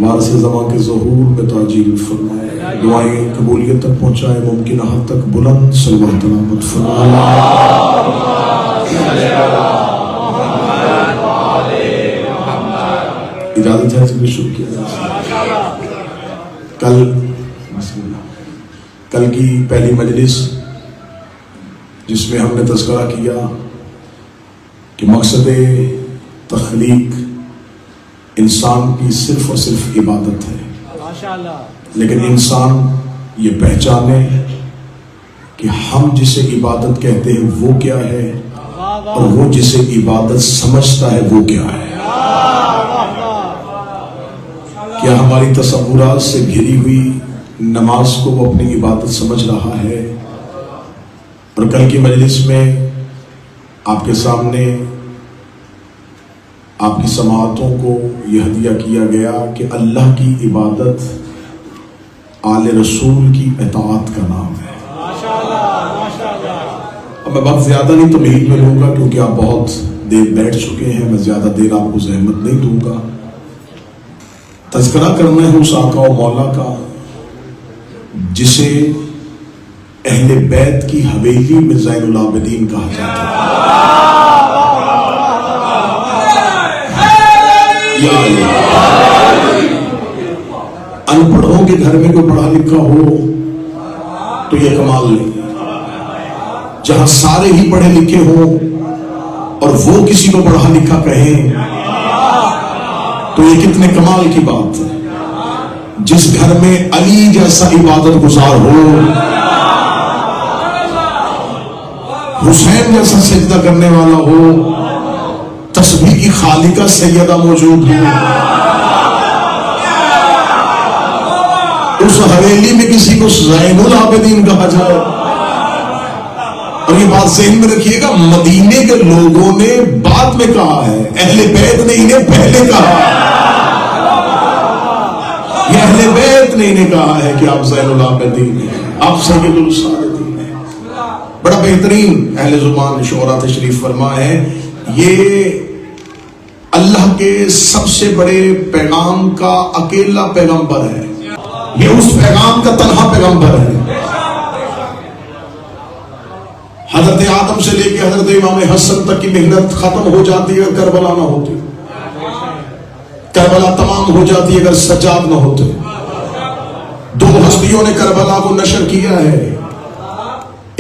وارث زمان کے ظہور میں تعجیل فرمائے، دعائیں قبولیت تک پہنچائے، ممکن حد تک بلند صلوات تلاوت فرمائے۔ اجازت ہے سے شروع کیا جائے۔ کل کی پہلی مجلس جس میں ہم نے تذکرہ کیا کہ مقصد تخلیق انسان کی صرف اور صرف عبادت ہے، لیکن انسان یہ پہچانے کہ ہم جسے عبادت کہتے ہیں وہ کیا ہے اور وہ جسے عبادت سمجھتا ہے وہ کیا ہے۔ کیا ہماری تصورات سے گھری ہوئی نماز کو وہ اپنی عبادت سمجھ رہا ہے؟ اور کل کی مجلس میں آپ کے سامنے آپ کی سماعتوں کو یہ ہدیہ کیا گیا کہ اللہ کی عبادت آل رسول کی اطاعت کا نام ہے۔ اب میں بات زیادہ نہیں تمہید میں لوں گا کیونکہ آپ بہت دیر بیٹھ چکے ہیں، میں زیادہ دیر آپ کو زحمت نہیں دوں گا۔ تذکرہ کرنا ہے اس آقا و مولا کا جسے اہل بیت کی حویلی میں زین العابدین کہا جاتا ہے۔ ان پڑھوں کے گھر میں کوئی پڑھا لکھا ہو تو یہ کمال نہیں، جہاں سارے ہی پڑھے لکھے ہوں اور وہ کسی کو پڑھا لکھا کہیں تو یہ کتنے کمال کی بات ہے۔ جس گھر میں علی جیسا عبادت گزار ہو، حسین جیسا سجدہ کرنے والا ہو، تسبیح کی خالقہ سیدہ موجود ہو، اس حویلی میں کسی کو زین العابدین کہا جائے، اور یہ بات ذہن میں رکھیے گا مدینے کے لوگوں نے بعد میں کہا ہے، اہل بیت نے انہیں پہلے کہا، یہ اہل بیت نے انہیں کہا ہے کہ آپ زین العابدین ہیں، آپ سید السالکین ہیں۔ بڑا بہترین اہل زبان شعراء تشریف فرما ہے، یہ اللہ کے سب سے بڑے پیغام کا اکیلا پیغمبر ہے، یہ اس پیغام کا تنہا پیغمبر ہے۔ حضرت آدم سے لے کے حضرت امام حسن تک کی محنت ختم ہو جاتی ہے اگر کربلا نہ ہوتی، کربلا تمام ہو جاتی ہے اگر سجاد نہ ہوتے۔ دو ہستیوں نے کربلا کو نشر کیا ہے،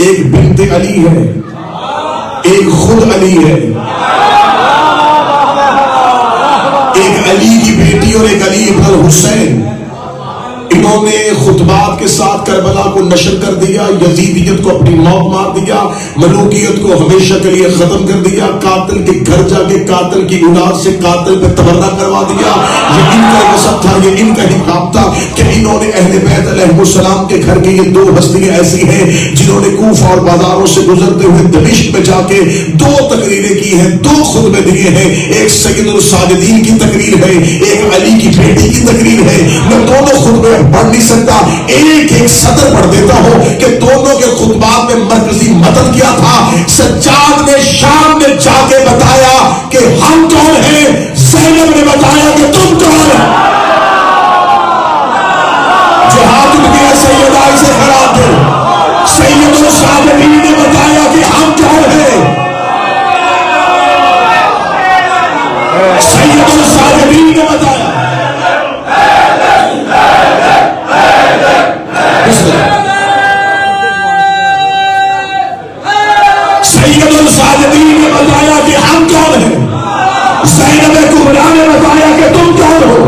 ایک بنت علی ہے، ایک خود علی ہے، ایک علی کی بیٹی اور ایک علی ابن الحسین۔ انہوں نے خطبات کے ساتھ کربلا کو نشر کر دیا، یزیدیت کو اپنی موت مار دیا، ملوکیت کو ہمیشہ کے لیے ختم کر دیا، قاتل کے گھر جا کے قاتل کی اولاد سے قاتل پہ تبرہ کروا دیا۔ یہ ان کا قصب تھا، یہ ان کا ہی کام تھا کہ انہوں نے اہل بیت علیہ السلام کے گھر کے یہ دو ہستیاں ایسی ہیں جنہوں نے کوفہ اور بازاروں سے گزرتے ہوئے دمشق میں جا کے دو تقریریں کی ہیں، دو خطبے دیے ہیں، ایک سید الساجدین کی تقریر ہے، ایک علی کی بیٹی کی تقریر ہے۔ میں دونوں خطبے پڑھ نہیں سکتا، ایک ایک سطر پڑھ دیتا ہوں کہ دونوں کے خطبات میں مرکزی متن کیا تھا۔ سجاد نے شام میں جا کے بتایا کہ ہم کون ہیں، زینب نے بتایا کہ تم کون ہیں۔ جو ہاتھ اٹھ گیا سیدہ سے خراب تھے، سید الصابرین نے بتایا کہ ہم کون ہیں، سید الصابرین نے بتایا۔ سید الصابرین نے بتایا کہ ہم کون ہیں، زینب کبریٰ نے بتایا کہ تم کون ہو۔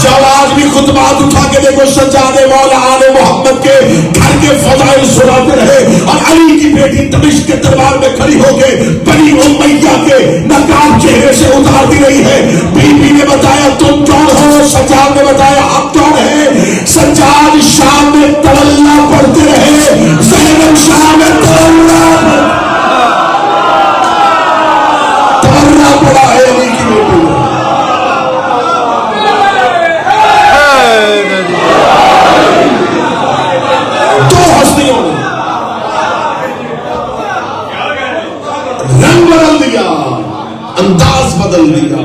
جب آج بھی خطبات اٹھا کے دیکھو سجاد مولا آل محمد کے گھر کے فضائل سناتے رہے، اور علی کی بیٹی دمشق کے دربار میں کھڑی ہو کے بنی امیہ کے نقاب چہرے سے اتارتی رہی ہے۔ بی بی نے بتایا تم کون ہو، سجاد نے بتایا ہم کون ہیں۔ سجاد شام میں تولّا پڑھتے رہے، زینب شام میں تولّا پڑھا ہے علی کی بیٹی نے۔ دو ہستیوں نے رنگ بدل دیا، انداز بدل دیا۔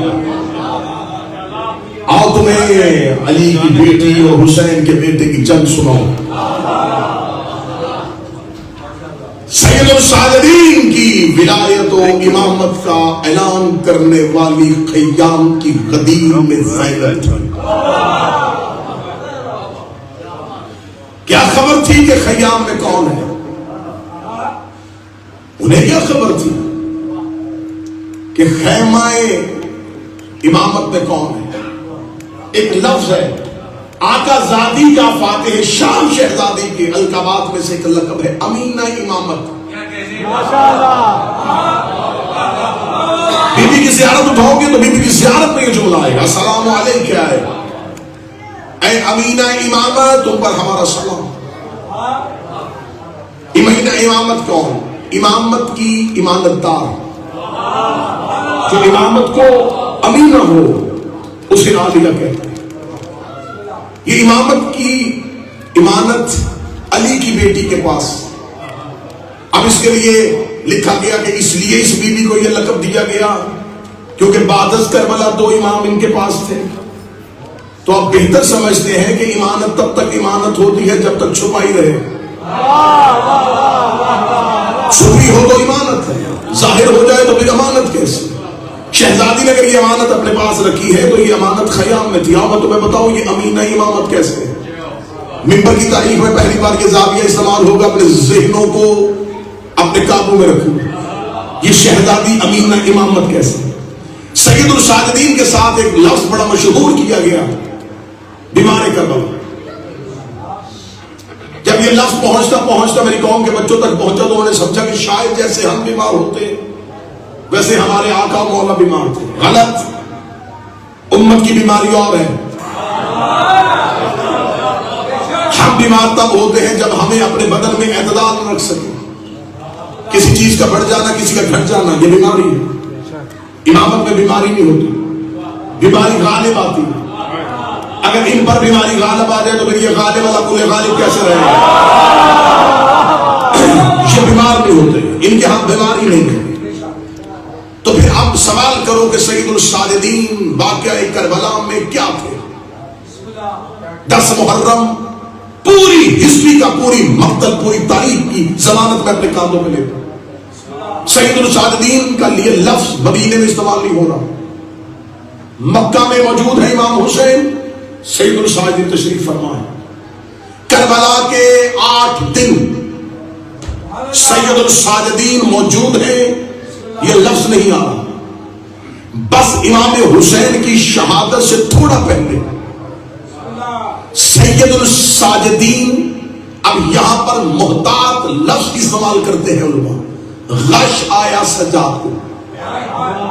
آؤ تمہیں علی کی بیٹی اور حسین کے بیٹے کی جنگ سناؤ. سید الساجدین کی ولایت و امامت کا اعلان کرنے والی خیام کی غدیر میں زینب تھی. کیا خبر تھی کہ خیام میں کون ہے؟ انہیں کیا خبر تھی کہ خیمہ امامت میں کون ہے؟ ایک لفظ ہے آقا زادی کا فاتح شام شہزادی کے القابات میں سے ایک لقب ہے امینہ امامت. بی بی کی زیارت اٹھاؤ گے تو بی بی کی زیارت میں یہ جملہ آئے گا السلام علیکم. کیا ہے اے امینہ امامت تم پر ہمارا سلام. امینہ امامت کون؟ امامت کی امانت دار جو امامت کو امینہ ہو اسے عالیہ کہتے ہیں. یہ امامت کی امانت علی کی بیٹی کے پاس. اب اس کے لیے لکھا گیا کہ اس لیے اس بیوی کو یہ لقب دیا گیا کیونکہ بعد از کربلا 2 امام ان کے پاس تھے. تو آپ بہتر سمجھتے ہیں کہ امانت تب تک امانت ہوتی ہے جب تک چھپائی رہے. چھپی ہو تو امانت ہے, ظاہر ہو جائے تو پھر امانت کیسے؟ شہزادی نے اگر یہ امانت اپنے پاس رکھی ہے تو یہ امانت خیام میں تھی. میں تمہیں بتاؤں یہ امینہ امامت کیسے ہے. منبر کی تاریخ میں پہلی بار یہ زاویہ استعمال ہوگا اپنے ذہنوں کو اپنے قابو میں رکھو. یہ شہزادی امینہ امامت کیسے؟ سید الساجدین کے ساتھ ایک لفظ بڑا مشہور کیا گیا بیمار کربلا. جب یہ لفظ پہنچتا میری قوم کے بچوں تک پہنچا تو انہوں نے سمجھا کہ شاید جیسے ہم بیمار ہوتے ویسے ہمارے آقا مولا بیمار تھے. غلط. امت کی بیماری اور ہے. ہم بیمار تب ہوتے ہیں جب ہمیں اپنے بدن میں اعتدال نہ رکھ سکیں. کسی چیز کا بڑھ جانا کسی کا گھٹ جانا یہ بیماری ہے. امامت میں بیماری نہیں ہوتی, بیماری غالب آتی ہے. اگر ان پر بیماری غالب آ جائے تو پھر یہ غالب والا کل غالب کیسے رہے گا؟ یہ بیمار نہیں ہوتے, ان کے ہاں بیماری نہیں ہے. تو پھر اب سوال کرو کہ سید الساجدین واقعہ کربلا میں کیا تھے؟ 10 محرم پوری ہسٹری کا پوری مقتل پوری تاریخ کی ضمانت میں اپنے کاندھوں میں لیتا. سید الساجدین کا لیے لفظ مدینے میں استعمال نہیں ہو رہا. مکہ میں موجود ہے امام حسین, سید الساجدین تشریف فرما ہے. کربلا کے 8 دن سید الساجدین موجود ہیں, یہ لفظ نہیں آ رہا. بس امام حسین کی شہادت سے تھوڑا پہلے سید الساجدین اب یہاں پر محتاط لفظ استعمال کرتے ہیں علماء. غش آیا سجاد کو,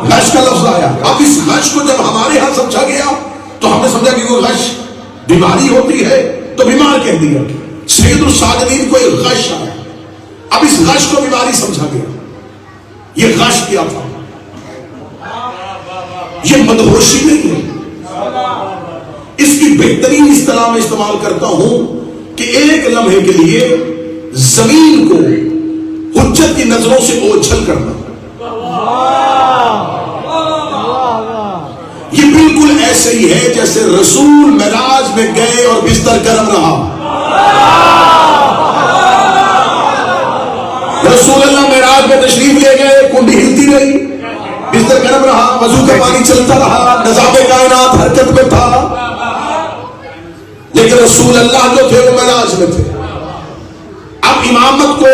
غش کا لفظ آیا. اب اس غش کو جب ہمارے ہاں سمجھا گیا تو ہم نے سمجھا کہ کوئی غش بیماری ہوتی ہے تو بیمار کہہ دیا. سید الساجدین کو ایک غش آیا, اب اس غش کو بیماری سمجھا گیا. یہ غش کیا تھا؟ یہ مدہوشی نہیں ہے. اس کی بہترین اصطلاح میں استعمال کرتا ہوں کہ ایک لمحے کے لیے زمین کو حجت کی نظروں سے اوجھل کرنا. یہ بالکل ایسے ہی ہے جیسے رسول معراج میں گئے اور بستر گرم رہا. رسول اللہ معراج میں تشریف لے گئے, کنڈی ہلتی رہی, بستر گرم رہا, وضو کا پانی چلتا رہا, نظام کائنات حرکت میں تھا, لیکن رسول اللہ جو تھے وہ معراج میں تھے. اب امامت کو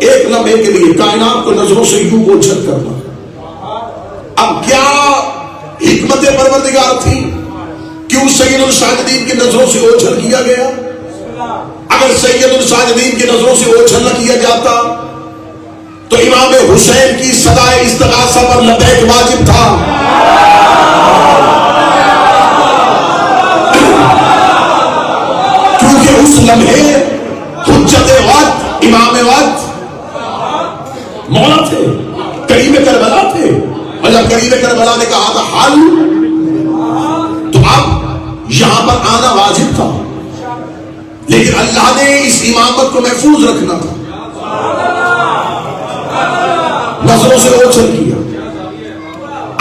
ایک لمحے کے لیے کائنات کو نظروں سے یوں اوجھل کرنا. اب کیا حکمت پروردگار تھی, کیوں سید الساجدین کی نظروں سے اوجھل کیا گیا؟ اگر سید الساجدین کی نظروں سے اوجھل نہ کیا جاتا تو امام حسین کی صدائے استغاثہ پر لبیک واجب تھا. کیونکہ اس لمحے حجت وقت امام وقت مولا تھے, قریب کربلا تھے, اور جب قریب کربلا نے کہا تھا حل, تو اب یہاں پر آنا واجب تھا. لیکن اللہ نے اس امامت کو محفوظ رکھنا تھا, نظروں سے اوجھل کیا.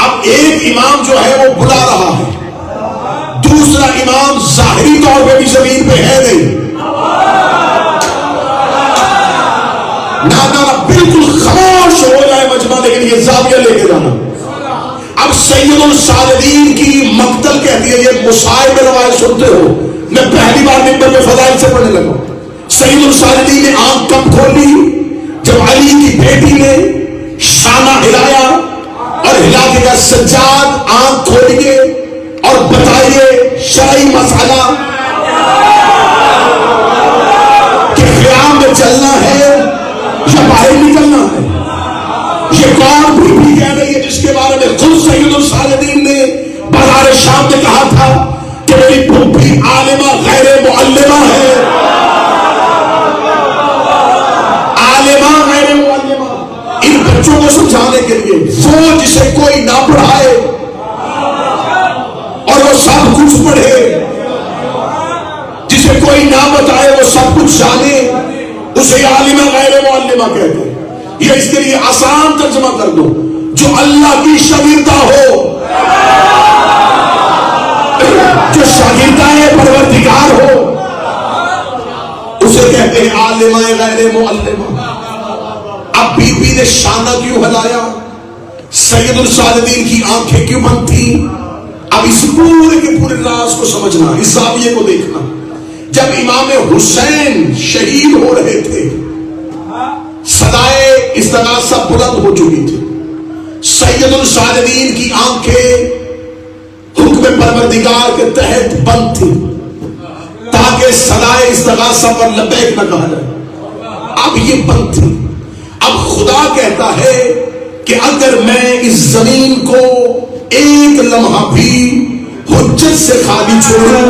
اب ایک امام جو ہے وہ بلا رہا ہے, ظاہری طور پہ بھی زمین پہ ہے نہیں. نہ بالکل خاموش ہو جائے مجمع، لیکن یہ زاویہ لے کے جانا. اب سید الساجدین کی مقتل کہتی ہے، یہ مصائب روایت سنتے ہو، میں پہلی بار منبر میں فضائل سے پڑھنے لگا. سید الساجدین نے آنکھ کب کھولی جب علی کی بیٹی نے شانہ ہلایا اور ہلا کے کہا سجاد آنکھ کھولیے اور بتائیے شرعی مسئلہ کہ خیام میں چلنا ہے یا باہر نکلنا ہے. یہ کون بھی کہہ رہی ہے جس کے بارے میں خود سید الساجدین نے بازار شام میں کہا تھا کہ میری پھوپھی عالمہ غیر معلمہ ہے. عالمہ غیر معلمہ. ان بچوں کو سمجھانے کے لیے وہ جسے کوئی نہ پڑھائے اور وہ سب کچھ پڑھے، جسے کوئی نہ بتائے وہ سب کچھ جانے، اسے عالمہ غیر معلمہ کہتے ہیں. یہ اس کے لیے آسان ترجمہ کر دو، جو اللہ کی شاگردہ ہو، جو شاگردہ پروردگار ہو، اسے کہتے ہیں عالمہ غیر معلمہ. اب بی بی نے شانہ کیوں ہلایا؟ سید الساجدین کی آنکھیں کیوں بند تھیں؟ اب اس پورے کے پورے راز کو سمجھنا، اس زاویے کو دیکھنا. جب امام حسین شہید ہو رہے تھے، صدائے استغاثہ بلند ہو چکی تھی. سید الساجدین کی آنکھیں حکم پروردگار کے تحت بند تھی تاکہ صدائے استغاثہ پر لبیک نہ کہا جائے. اب یہ بند تھی. اب خدا کہتا ہے کہ اگر میں اس زمین کو ایک لمحہ بھی حجت سے خالی چھوڑوں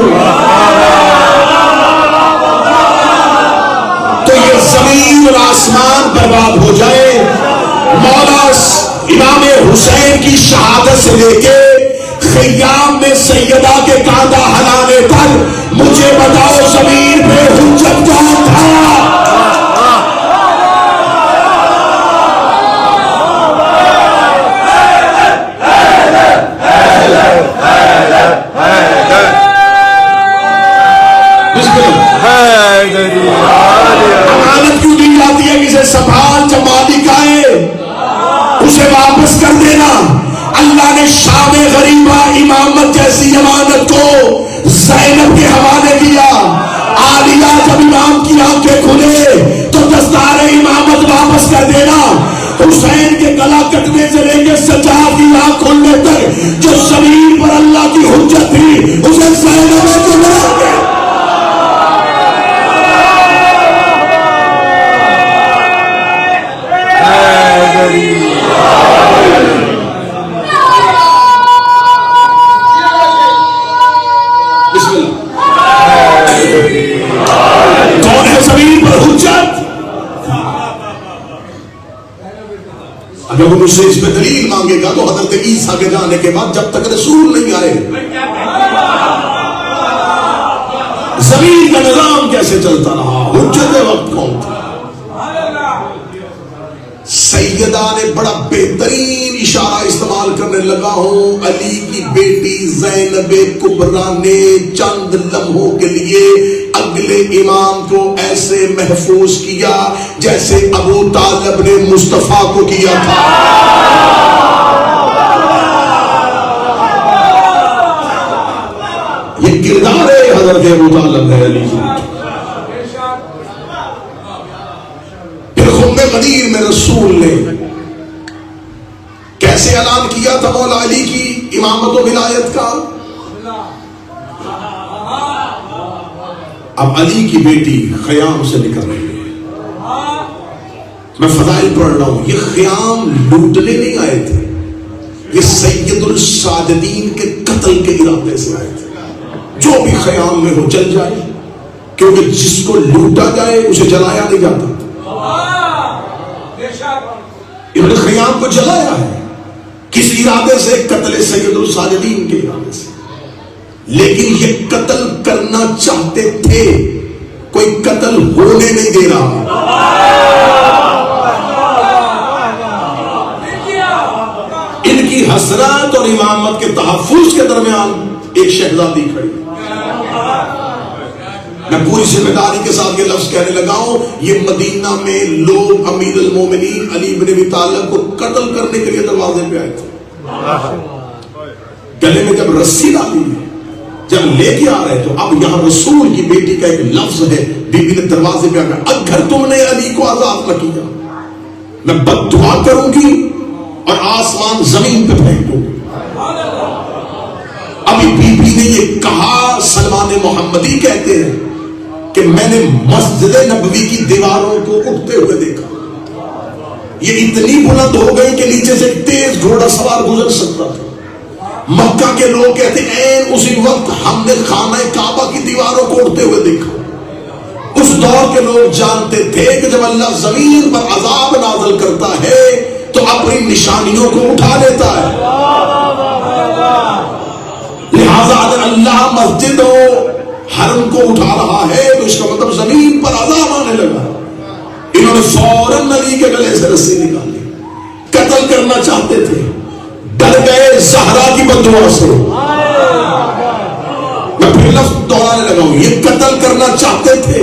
تو یہ زمین اور آسمان برباد ہو جائے. مولا امام حسین کی شہادت سے لے کے خیام میں سیدہ کے کاندھا ہلانے تک مجھے بتاؤ زمین پہ حجت کون تھا؟ امانت کیوں دی جاتی ہے؟ کسے سنبھال جب مالک آئے اسے واپس کر دینا. اللہ نے شام غریبہ امامت جیسی امانت کو زینب کے حوالے کیا. عالیہ جب امام کی آنکھیں کھلے تو دستار امامت واپس کر دینا. حسین کے گلا کٹنے سے لے کے سجاد کی آنکھ کھلنے تک جو زمین پر اللہ کی حجت تھی اسے زینب نے چلا کے کون ہے زمین پر حجت؟ اگر وہ مجھ سے اس پہ دلیل مانگے گا تو حضرت عیسیٰ کے جانے کے بعد جب تک رسول نہیں آئے زمین کا نظام کیسے چلتا رہا؟ حجت وقت کون تھا؟ سیدہ نے بڑا بہترین اشارہ استعمال کرنے لگا ہوں. علی کی بیٹی زینب کبریٰ نے چند لمحوں کے لیے اگلے امام کو ایسے محفوظ کیا جیسے ابو طالب نے مصطفیٰ کو کیا تھا. یہ کردار ہے حضرت ابو طالب ہے علی کی. غدیر میں رسول نے کیسے اعلان کیا تھا مولا علی کی امامت و ولایت کا؟ اب علی کی بیٹی خیام سے نکل رہی ہے. میں فضائل پڑھ رہا ہوں. یہ خیام لوٹنے نہیں آئے تھے، یہ سید الساجدین کے قتل کے ارادے سے آئے تھے. جو بھی خیام میں ہو جل جائے، کیونکہ جس کو لوٹا جائے اسے جلایا نہیں جاتا. انہوں نے خیام کو جلایا ہے کس ارادے سے؟ قتل سید الساجدین کے ارادے سے. لیکن یہ قتل کرنا چاہتے تھے، کوئی قتل ہونے نہیں دے رہا. ان کی حسرت اور امامت کے تحفظ کے درمیان ایک شہزادی کھڑی. میں پوری ذمہ داری کے ساتھ یہ لفظ کہنے لگا ہوں، یہ مدینہ میں لوگ امیر المومنین علی بن ابی طالب کو قتل کرنے کے لیے دروازے پہ آئے تھے، گلے میں جب رسی ڈالی جب لے کے آ رہے تو اب یہاں رسول کی بیٹی کا ایک لفظ ہے، بی بی نے دروازے پہ آ کر اگر تم نے علی کو آزاد نہ کیا میں بد دعا کروں گی اور آسمان زمین پہ پھینک دوں گی۔ ابھی بی بی نے یہ کہا، سلمان محمدی کہتے ہیں کہ میں نے مسجد نبوی کی دیواروں کو اٹھتے ہوئے دیکھا، یہ اتنی بلند ہو گئی کہ نیچے سے تیز گھوڑا سوار گزر سکتا تھا۔ مکہ کے لوگ کہتے ہیں اسی وقت ہم نے خانہ کعبہ کی دیواروں کو اٹھتے ہوئے دیکھا۔ اس دور کے لوگ جانتے تھے کہ جب اللہ زمین پر عذاب نازل کرتا ہے تو اپنی نشانیوں کو اٹھا لیتا ہے، لہذا اگر اللہ مسجد و حرم کو اٹھا رہا ہے تو اس کا مطلب زمین پر عذاب آنے لگا۔ انہوں نے فوراً علی کے گلے سے رسی نکالی، قتل کرنا چاہتے تھے، ڈر گئے زہرا کی بددعا سے۔ میں پھر لفظ دوہرانے لگا ہوں، یہ قتل کرنا چاہتے تھے،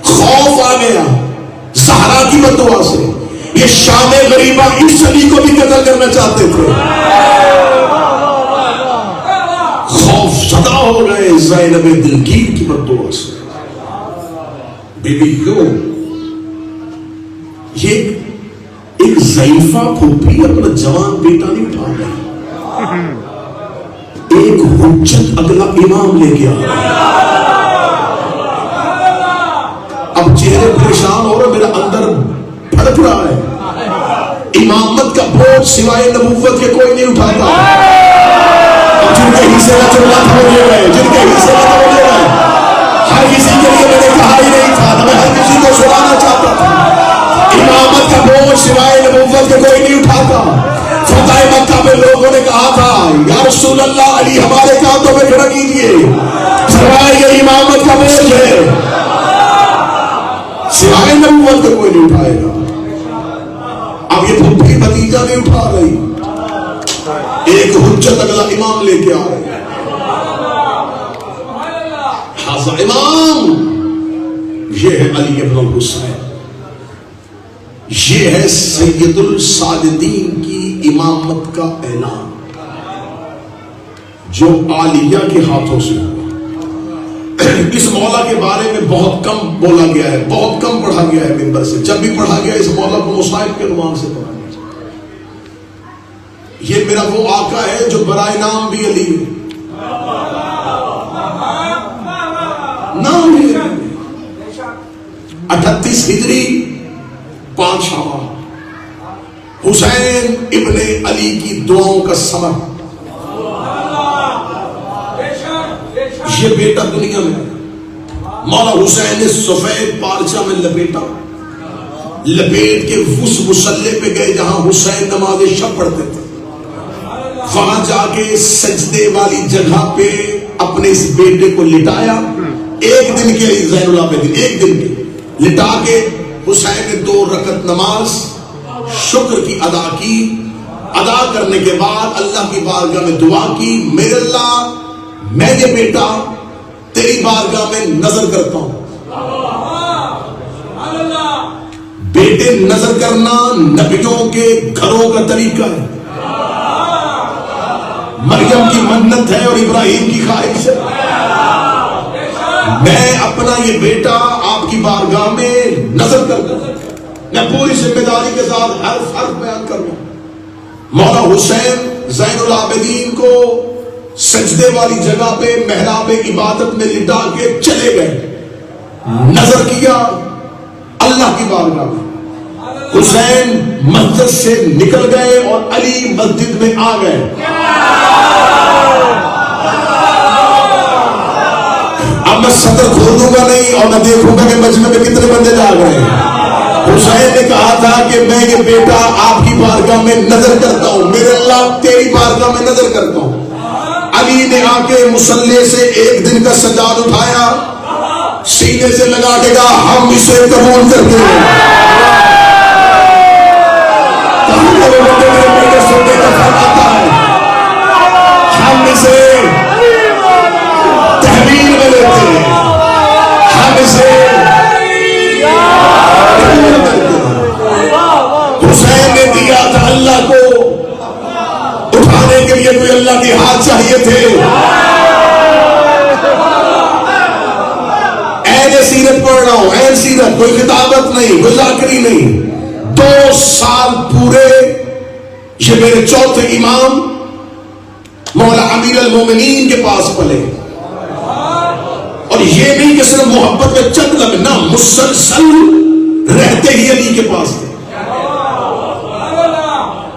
خوف آ گیا زہرا کی بددعا سے۔ یہ شام غریبہ اس علی کو بھی قتل کرنا چاہتے تھے، خوف زدہ ہو گئے زینب دلگیر کی بددعا سے۔ بی بی کیوں یہ ایک ضعیفہ پھوپھی اپنا جوان بیٹا نہیں اٹھا رہا، ایک حجت اگلا امام لے کے آ رہا۔ اب چہرے پریشان ہو رہے، میرا اندر بھڑک رہا ہے، امامت کا بوجھ سوائے نبوت کے کوئی نہیں اٹھاتا۔ جن کے حصے کا چلنا تھا وہ لے گئے، جن کے حصے کا وہ لے گئے، ہر کسی کے لیے میں نے کہا ہی نہیں تھا، میں ہر کسی کو سنانا چاہتا تھا۔ امامت کا بوجھ سوائے نبوت کے کوئی نہیں اٹھاتا۔ فتح مکہ میں لوگوں نے کہا تھا یا رسول اللہ علی ہمارے کانٹوں میں کھڑا کیجیے، فرمایا یہ امامت کا بوجھ ہے، سوائے نبوت کے کوئی نہیں اٹھائے گا۔ اب یہ پھوپھی بھتیجا نہیں اٹھا رہی، ایک حجت اگلا امام لے کے آ رہے ہیں۔ حاضر امام یہ ہے علی ابن الحسین، یہ ہے سید الساجدین کی امامت کا اعلان جو عالیہ کے ہاتھوں سے ہوا۔ اس مولا کے بارے میں بہت کم بولا گیا ہے، بہت کم پڑھا گیا ہے منبر سے، جب بھی پڑھا گیا اس مولا کو مصائب کے عنوان سے پڑھا گیا۔ یہ میرا وہ آقا ہے جو برائے نام بھی علی ہے، نام بھی علی۔ 38 ہجری 5 شعبان، حسین ابن علی کی دعاؤں کا ثمر۔ یہ بیٹا دنیا میں مولا حسین نے سفید پارچہ میں لپیٹا، لپیٹ کے اس مصلے پہ گئے جہاں حسین نماز شب پڑھتے تھے، وہاں جا کے سجدے والی جگہ پہ اپنے اس بیٹے کو لٹایا۔ ایک دن کے زین العابدین ایک دن کے لٹا کے حسین نے 2 رکعت نماز شکر کی ادا کی۔ ادا کرنے کے بعد اللہ کی بارگاہ میں دعا کی، میرے اللہ میں یہ بیٹا تیری بارگاہ میں نظر کرتا ہوں۔ بیٹے نظر کرنا نبیوں کے گھروں کا طریقہ ہے، مریم کی منت ہے اور ابراہیم کی خواہش ہے۔ میں اپنا یہ بیٹا آپ کی بارگاہ میں نظر کرتا ہوں، میں پوری ذمہ داری کے ساتھ حرف حرف بیان کر رہا ہوں۔ مولا حسین زین العابدین کو سجدے والی جگہ پہ محراب عبادت میں لٹا کے چلے گئے، نظر کیا اللہ کی بارگاہ میں۔ حسین مسجد سے نکل گئے اور علی مسجد میں آ گئے۔ اب میں صدر کھولوں گا نہیں اور میں دیکھوں گا کہ مجمع میں کتنے بندے جا گئے ہیں۔ حسین نے کہا تھا کہ میں یہ بیٹا آپ کی بارگاہ میں نظر کرتا ہوں، میرے اللہ تیری بارگاہ میں نظر کرتا ہوں۔ علی نے آ کے مصلے سے ایک دن کا سجاد اٹھایا، سینے سے لگا کے کہا ہم اسے قبول کرتے ہیں۔ ہم اسے تحویل میں لیتے ہیں۔ تک کوئی خطابت نہیں، کوئی ذاکری نہیں، 2 سال پورے یہ میرے چوتھے امام مولا امیر المومنین کے پاس پلے، اور یہ نہیں کہ صرف محبت میں چند لمحے، نہ مسلسل رہتے ہی علی کے پاس تھے۔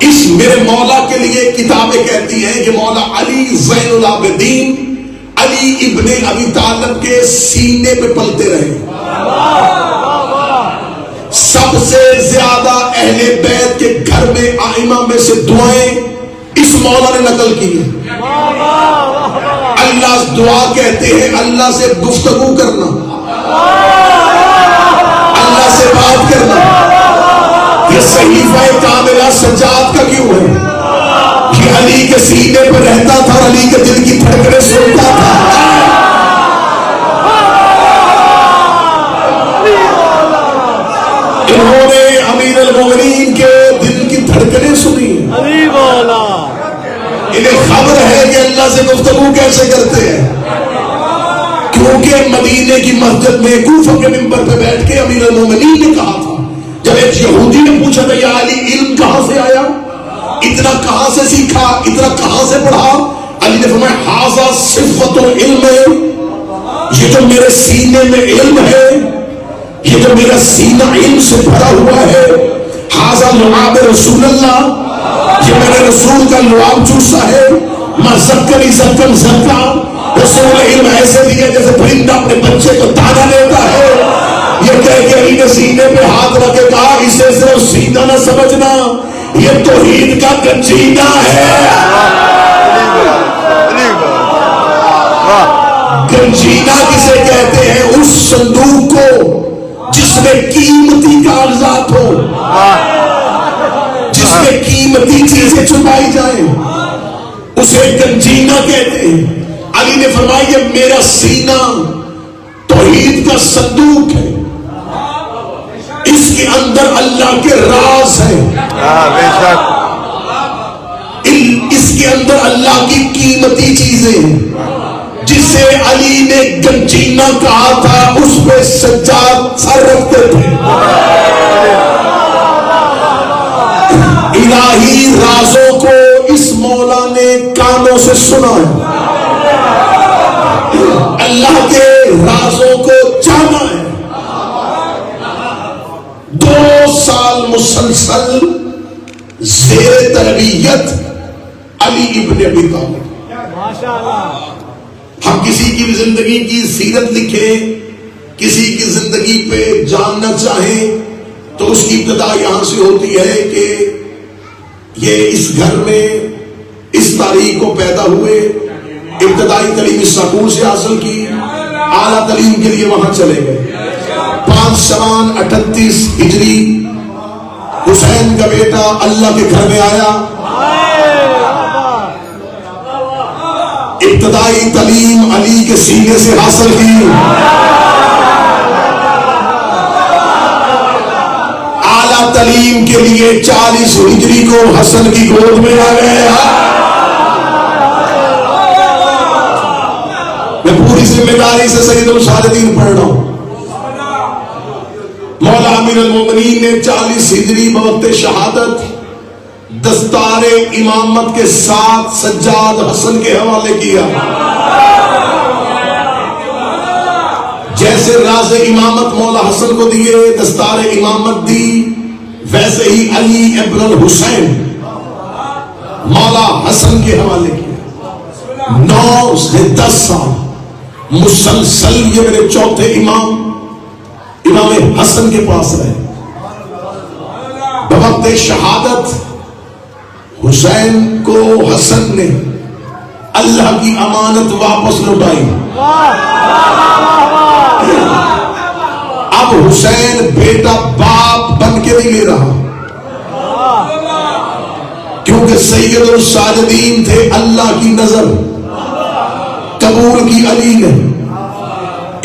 اس میرے مولا کے لیے کتابیں کہتی ہیں کہ مولا علی زین العابدین علی ابن ابی طالب کے سینے پہ پلتے رہے۔ سب سے زیادہ اہل بیت کے گھر میں ائمہ میں سے دعائیں اس مولا نے نقل کی ہیں۔ اللہ دعا کہتے ہیں اللہ سے گفتگو کرنا، اللہ سے بات کرنا۔ یہ صحیفہ کاملہ سجاد کا کیوں ہے؟ یہ علی کے سینے پہ رہتا تھا اور علی کے دل کی دھڑکنیں سنتا تھا۔ انہوں نے امیر المومنین کے دل کی دھڑکنیں سنی، انہیں خبر ہے کہ اللہ سے گفتگو کیسے کرتے ہیں، کیونکہ مدینے کی مسجد میں کوفہ کے منبر پہ بیٹھ کے امیر المومنین نے کہا تھا، جب ایک یہودی نے پوچھا تھا یا علی علم کہاں سے آیا، اتنا کہاں سے سیکھا، اتنا کہاں سے پڑھا؟ علی نے فرمایا ھذا صفۃ العلم، یہ جو میرے سینے میں علم ہے، یہ جو میرا سینہ علم سے بھرا ہوا ہے، ھذا لعاب رسول اللہ، یہ میرے رسول کا لعاب چوسا ہے۔ ما زکری زکم زکا، رسول علم ایسے دیا جیسے پرندہ اپنے بچے کو دانا لیتا ہے۔ یہ کہہ کے علی نے سینے پہ ہاتھ رکھ کے کہا اسے صرف سینہ نہ سمجھنا، یہ توحید کا گنجینہ ہے۔ گنجینہ کسے کہتے ہیں؟ اس صندوق کو جس میں قیمتی کاغذات ہو، جس میں قیمتی چیزیں چھپائی جائیں، اسے گنجینہ کہتے ہیں۔ علی نے فرمایا یہ میرا سینہ توحید کا صندوق ہے، اس کے اندر اللہ کے راز ہیں، اس کے اندر اللہ کی قیمتی چیزیں ہیں۔ جسے علی نے گنجینہ کہا تھا اس پہ سجاد سر رکھتے تھے۔ الہی رازوں کو اس مولا نے کانوں سے سنا ہے، اللہ کے رازوں کو جانا ہے۔ 2 سال مسلسل زیر تربیت علی ابن ابی طالب۔ ہم کسی کی بھی زندگی کی سیرت لکھیں، کسی کی زندگی پہ جاننا چاہیں تو اس کی ابتدا یہاں سے ہوتی ہے کہ یہ اس گھر میں اس تاریخ کو پیدا ہوئے، ابتدائی تعلیم اس سکول سے حاصل کی، اعلیٰ تعلیم کے لیے وہاں چلے گئے۔ 5 شعبان 38 ہجری حسین کا بیٹا اللہ کے گھر میں آیا، ابتدائی تعلیم علی کے سینے سے حاصل کی، اعلیٰ تعلیم کے لیے 40 ہجری کو حسن کی گود میں آ گیا۔ میں پوری ذمہ داری سے سید الصالحین پڑھ رہا ہوں۔ مولا امیر المومنین نے 40 ہجری بوقت شہادت دستار امامت کے ساتھ سجاد حسن کے حوالے کیا۔ جیسے راز امامت مولا حسن کو دیے، دستار امامت دی، ویسے ہی علی ابن الحسین مولا حسن کے حوالے کیا۔ 9 سے 10 سال مسلسل یہ میرے چوتھے امام حسن کے پاس رہے۔ بوقت شہادت حسین کو حسن نے اللہ کی امانت واپس لوٹائی۔ اب حسین بیٹا باپ بن کے نہیں لے رہا، کیونکہ سید الساجدین تھے، اللہ کی نظر قبول کی علی نے،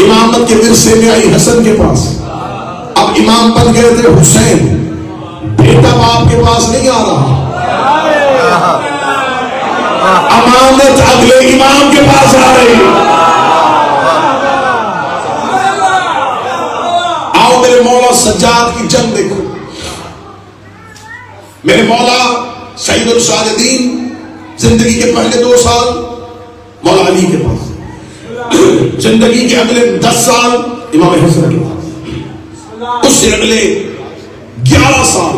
امامت کے ورثے میں آئی حسن کے پاس۔ اب امام بن گئے تھے حسین، بیٹا باپ کے پاس نہیں آ رہا، امانت اگلے امام کے پاس آ رہی۔ آؤ میرے میرے مولا سید الساجدین زندگی کے پہلے 2 سال مولا علی کے پاس، زندگی کے اگلے 10 سال امام حسن کے پاس، اس سے اگلے 11 سال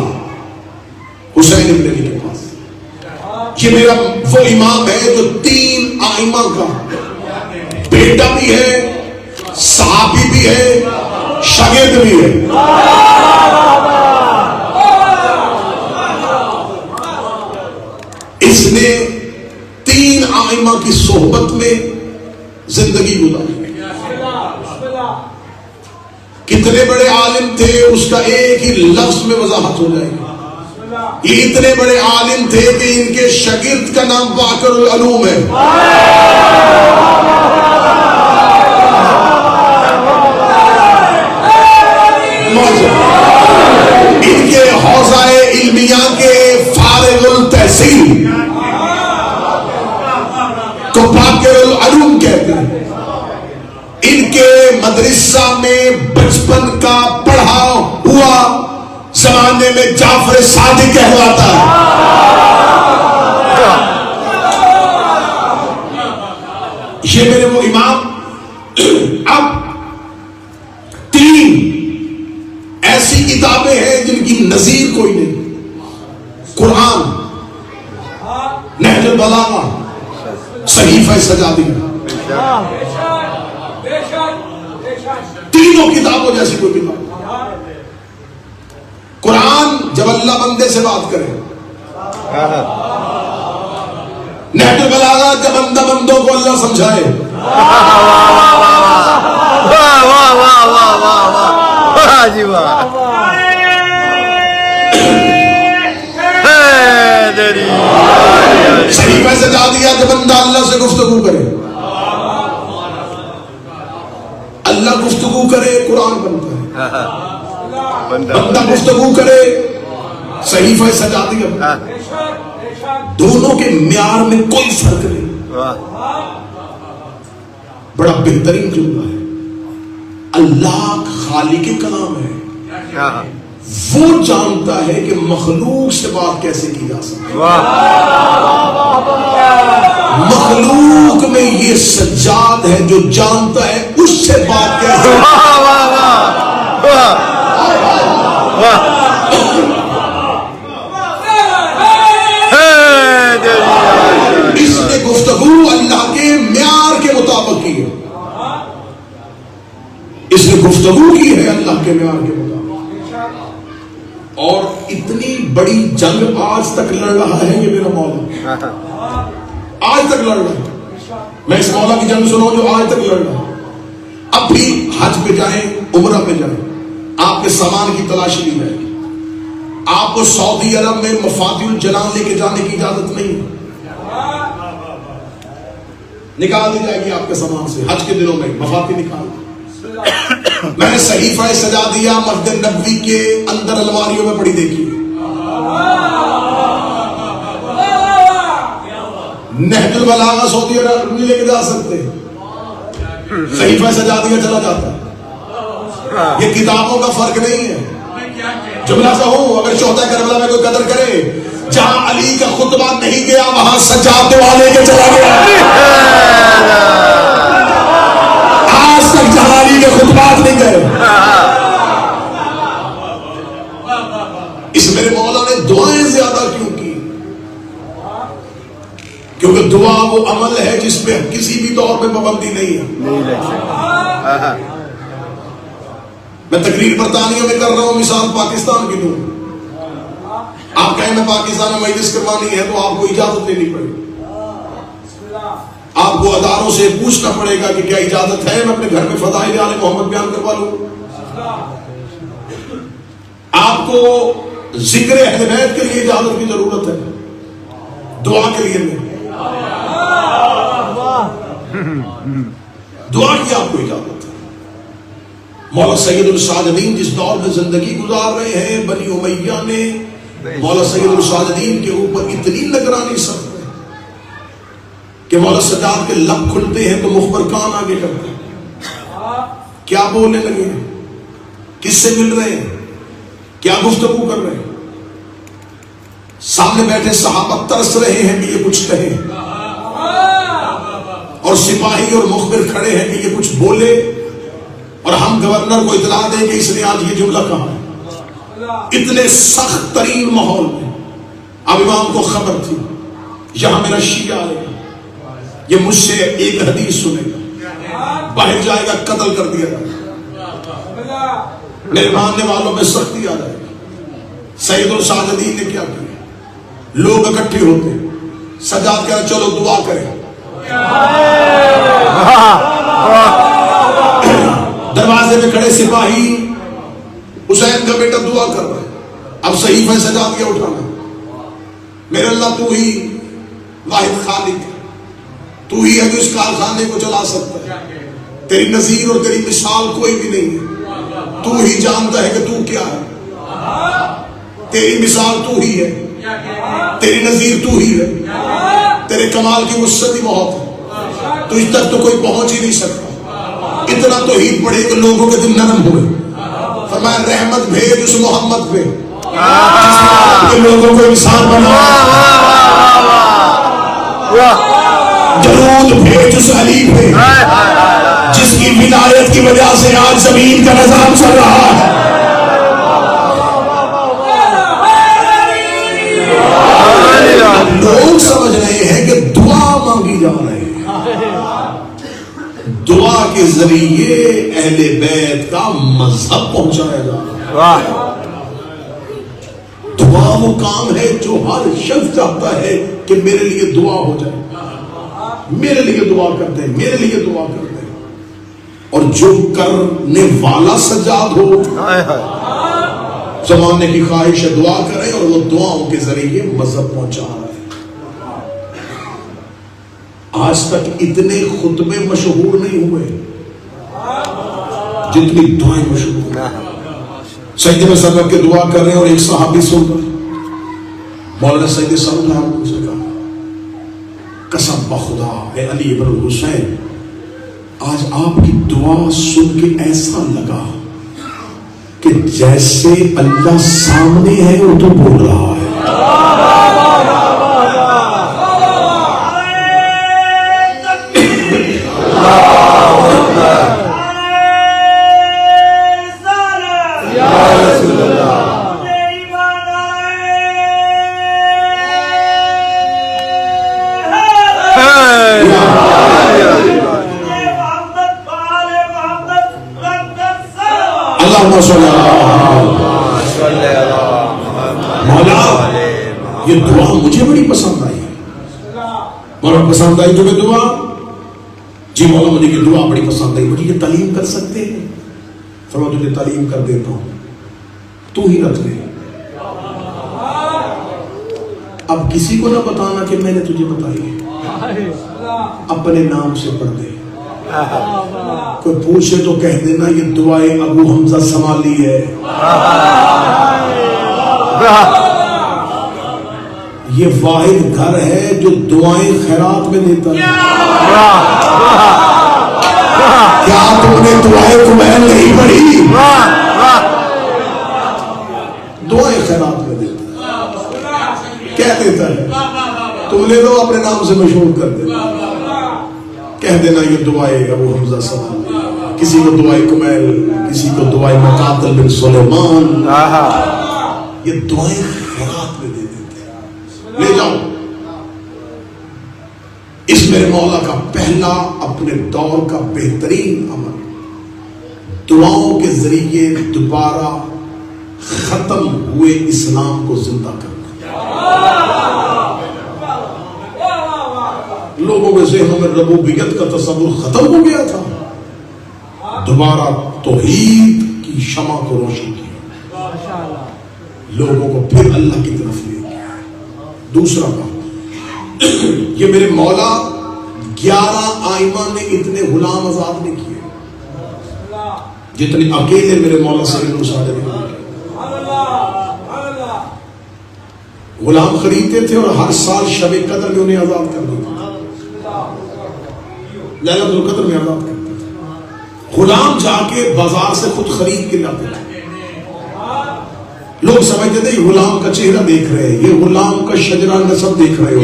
حسین ابن علی کے پاس۔ یہ میرا وہ امام ہے جو 3 آئمہ کا بیٹا بھی ہے، صحابی بھی ہے، شاگرد بھی ہے۔ اس نے 3 آئمہ کی صحبت میں زندگی گزاری۔ کتنے بڑے عالم تھے اس کا ایک ہی لفظ میں وضاحت ہو جائے گی۔ یہ اتنے بڑے عالم تھے کہ ان کے شاگرد کا نام باقر العلوم ہے۔ ان کے حوزہ علمیہ کے فارغ التحصیل کو باقر العلوم کہتے ہیں۔ ان کے مدرسہ میں بچپن کا پڑھا ہوا زمانے میں جعفر صادق کہلاتا ہے۔ یہ میرے وہ امام۔ اب 3 ایسی کتابیں ہیں جن کی نظیر کوئی نہیں۔ قرآن، نہج البلاغہ، صحیفہ سجادیہ، تینوں کتابوں جیسی کوئی کتاب۔ قرآن جب اللہ بندے سے بات کرے، نہج البلاغہ جب بندہ بندوں کو اللہ سمجھائے، صحیفہ سجادیہ جب بندہ اللہ سے گفتگو کرے، اللہ گفتگو کرے قرآن بنتا ہے، بندہ گفتگو کرے صحیفہ سجادیہ بنتا ہے۔ دونوں کے معیار میں کوئی فرق نہیں۔ بڑا بہترین جملہ ہے۔ اللہ خالق کلام ہے، وہ جانتا ہے کہ مخلوق سے بات کیسے کی جا سکتی ہے۔ مخلوق میں یہ سجاد ہے جو جانتا ہے اس سے بات کیسے۔ اس نے گفتگو اللہ کے معیار کے مطابق کی ہے، اس نے گفتگو کی ہے اللہ کے معیار کے مطابق، اور اتنی بڑی جنگ آج تک لڑ رہا ہے یہ میرا مولا، آج تک لڑ رہا ہے۔ میں اس مولا کی جنگ سنوں جو آج تک لڑ رہا ہے۔ اب بھی حج پہ جائیں، عمرہ پہ جائیں، آپ کے سامان کی تلاشی لی جائے گی۔ آپ کو سعودی عرب میں مفاتیح الجنان لے کے جانے کی اجازت نہیں ہے، نکال دی جائے گی آپ کے سامان سے۔ حج کے دنوں میں مفاتیح نکال۔ میں نے صحیفہ سجادیہ مسجد نبوی کے اندر الماریوں میں پڑی دیکھی، نہج البلاغہ سعودی عرب نہیں لے کے جا سکتے، صحیفہ سجادیہ چلا جاتا ہے۔ یہ کتابوں کا فرق نہیں ہے۔ جملہ کہوں، اگر شہداء کربلا میں کوئی قدر کرے، جہاں علی کا خطبہ نہیں گیا وہاں سجاد دعا لے کے چلا گیا۔ آج تک جہاں علی کے خطبات نہیں گئے، اس میرے مولا نے دعائیں زیادہ کیوں کی؟ کیونکہ دعا وہ عمل ہے جس پہ کسی بھی دور میں پابندی نہیں ہے۔ میں تقریر برطانیہ میں کر رہا ہوں، مثال پاکستان کی دوں، آپ کہیں میں پاکستان میں مجلس کروانی ہے تو آپ کو اجازت لینی پڑے گی، آپ کو اداروں سے پوچھنا پڑے گا کہ کیا اجازت ہے میں اپنے گھر میں فضائل آل محمد بیان کروا لوں۔ آپ کو ذکر اہل بیت کے لیے اجازت کی ضرورت ہے، دعا کے لیے نہیں، دعا کی آپ کو اجازت ہے۔ مولا سید الساجدین جس دور میں زندگی گزار رہے ہیں، بنی امیہ نے مولا سید الساجدین کے اوپر اتنی نگرانی سخت ہے کہ مولا سجاد کے لب کھلتے ہیں تو مخبر کان آگے کرتے ہیں، کیا بولنے لگے ہیں، کس سے مل رہے ہیں، کیا گفتگو کر رہے ہیں۔ سامنے بیٹھے صحابہ ترس رہے ہیں کہ یہ کچھ کہیں، اور سپاہی اور مخبر کھڑے ہیں کہ یہ کچھ بولے، اور ہم گورنر کو اطلاع دیں کہ اس نے آج یہ جملہ کہا ہے۔ اتنے سخت ترین ماحول میں اب امام کو خبر تھی یہاں میرا شیعہ آئے گا، یہ مجھ سے ایک حدیث سنے گا، باہر جائے گا، قتل کر دیا گا، میرے ماننے والوں میں سختی آ جائے گی۔ سید الساجدین نے کیا کیا؟ لوگ اکٹھے ہوتے، سجاد کہا چلو دعا کریں، دروازے میں کھڑے سپاہی حسین کا بیٹا دعا کر رہا ہے، اب صحیفہ سجاد کیا اٹھانا، میرے اللہ تو ہی واحد خالق ہے، تو ہی ہے جو اس کارخانے کو چلا سکتا ہے، تیری نظیر اور تیری مثال کوئی بھی نہیں ہے، تو ہی جانتا ہے کہ تو کیا ہے، تیری مثال تو ہی ہے، تیری نظیر تو ہی ہے، تیرے کمال کی وسعت ہی بہت ہے، تو اس تک تو کوئی پہنچ ہی نہیں سکتا۔ اتنا تو ہی پڑے کہ لوگوں کے دل نرم ہوئے، فرمایا رحمت بھیج اس محمد پہ جس نے لوگوں کو انسان بنایا، درود بھیج اس علی پہ جس کی ولایت کی وجہ سے آج زمین کا نظام چل رہا ہے۔ لوگ سمجھ رہے ہیں کہ دعا مانگی جا رہی ہے، دعا کے ذریعے اہل بیت کا مذہب پہنچایا جا رہا ہے۔ دعا وہ کام ہے جو ہر شخص چاہتا ہے کہ میرے لیے دعا ہو جائے، میرے لیے دعا کر دیں، میرے لیے دعا کر دیں، اور جو کرنے والا سجاد ہو، زمانے کی خواہش ہے دعا کریں، اور وہ دعاؤں کے ذریعے مذہب پہنچا رہا ہے۔ آج تک اتنے خطبے مشہور نہیں ہوئے جتنی دعائیں مشہور ہیں۔ سجدے میں سر رکھ کے دعا کر رہے ہیں، اور ایک صحابی سن کر مولانا سید سعود احمد سے کہا قسم بخدا اے علی ابن الحسین، آج آپ کی دعا سن کے ایسا لگا کہ جیسے اللہ سامنے ہے وہ تو بول رہا ہے۔ یہ دعا مجھے بڑی پسند آئی، مولا پسند آئی تمہیں دعا؟ جی مولا مجھے یہ دعا بڑی پسند آئی، مجھے یہ تعلیم کر سکتے ہیں؟ فرمایا تجھے تعلیم کر دیتا ہوں، تو ہی رکھ لے، اب کسی کو نہ بتانا کہ میں نے تجھے بتائی ہے، اپنے نام سے پڑھ دے، کوئی پوچھے تو کہہ دینا یہ دعائیں ابو حمزہ سنبھالی ہے۔ یہ واحد گھر ہے جو دعائیں خیرات میں دیتا ہے۔ کیا تم نے دعائیں کمیل نہیں پڑھی؟ دعائیں خیرات میں دیتا ہے، کہہ دیتا ہے، تم لے لو اپنے نام سے مشہور کر دینا، کہہ دینا یہ دعائیں ابو حمزہ سنبھالی، کسی کو دعائیں کمیل، کسی کو دعائیں مقاتل بن سلیمان، یہ دعائیں خیرات میں دے دیتے ہیں۔ لے جاؤ، اس میرے مولا کا پہلا اپنے دور کا بہترین عمل دعاؤں کے ذریعے دوبارہ ختم ہوئے اسلام کو زندہ کرنا۔ لوگوں کے ذہنوں میں ربوبیت کا تصور ختم ہو گیا تھا، دوبارہ توحید کی شمع کو روشن کیا، لوگوں کو پھر اللہ کی طرف لے گیا۔ دوسرا کام، یہ میرے مولا 11 آئمہ نے اتنے غلام آزاد نہیں کیے جتنے اکیلے میرے مولا سید السادہ نے کیے۔ غلام خریدتے تھے اور ہر سال شب قدر میں انہیں آزاد کر دیتے، لیلۃ القدر میں آزاد کرتے تھے۔ غلام جا کے بازار سے خود خرید کے لاتے تھے، لوگ سمجھتے تھے یہ غلام کا چہرہ دیکھ رہے ہیں، یہ غلام کا شجرہ نسب دیکھ رہے ہو.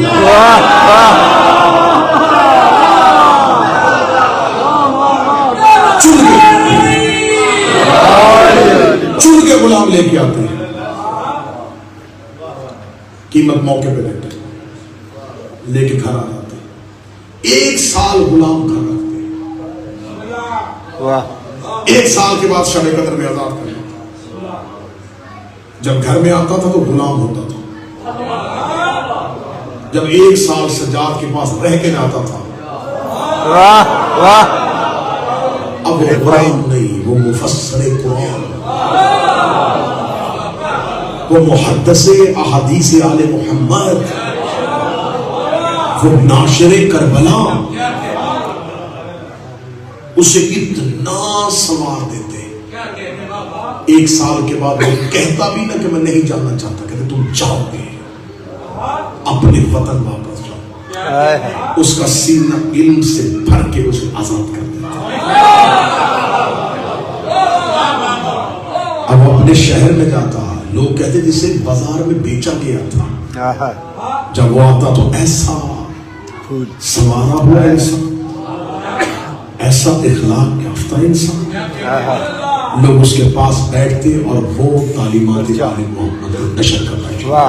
چن کے غلام لے کے آتے ہیں، قیمت موقع پہ دیتے لے کے گھر آ جاتے ہیں. 1 سال غلام گھر رکھتے ہیں. 1 سال کے بعد شب قدر میں آزاد کر دیتے. جب گھر میں آتا تھا تو غلام ہوتا تھا، جب 1 سال سجاد کے پاس رہ کے جاتا تھا اب وہ غلام نہیں، وہ مفسر قرآن، وہ محدث احادیث آل محمد، وہ ناشر کربلا. اسے اتنا سوار دیتے 1 سال کے بعد وہ کہتا بھی نہ کہ میں نہیں جاننا چاہتا، کہتے تم جاؤ گے اپنے وطن واپس جاؤ. اس کا سینہ علم سے بھر کے اسے آزاد کر دیتا. اب وہ اپنے شہر میں جاتا، لوگ کہتے جسے بازار میں بیچا گیا تھا. جب وہ آتا تو ایسا سوارا ہوا انسان، ایسا اخلاق یافتہ انسان. لوگ اس کے پاس بیٹھتے اور وہ تعلیمات آل محمد کو نشر کرتا.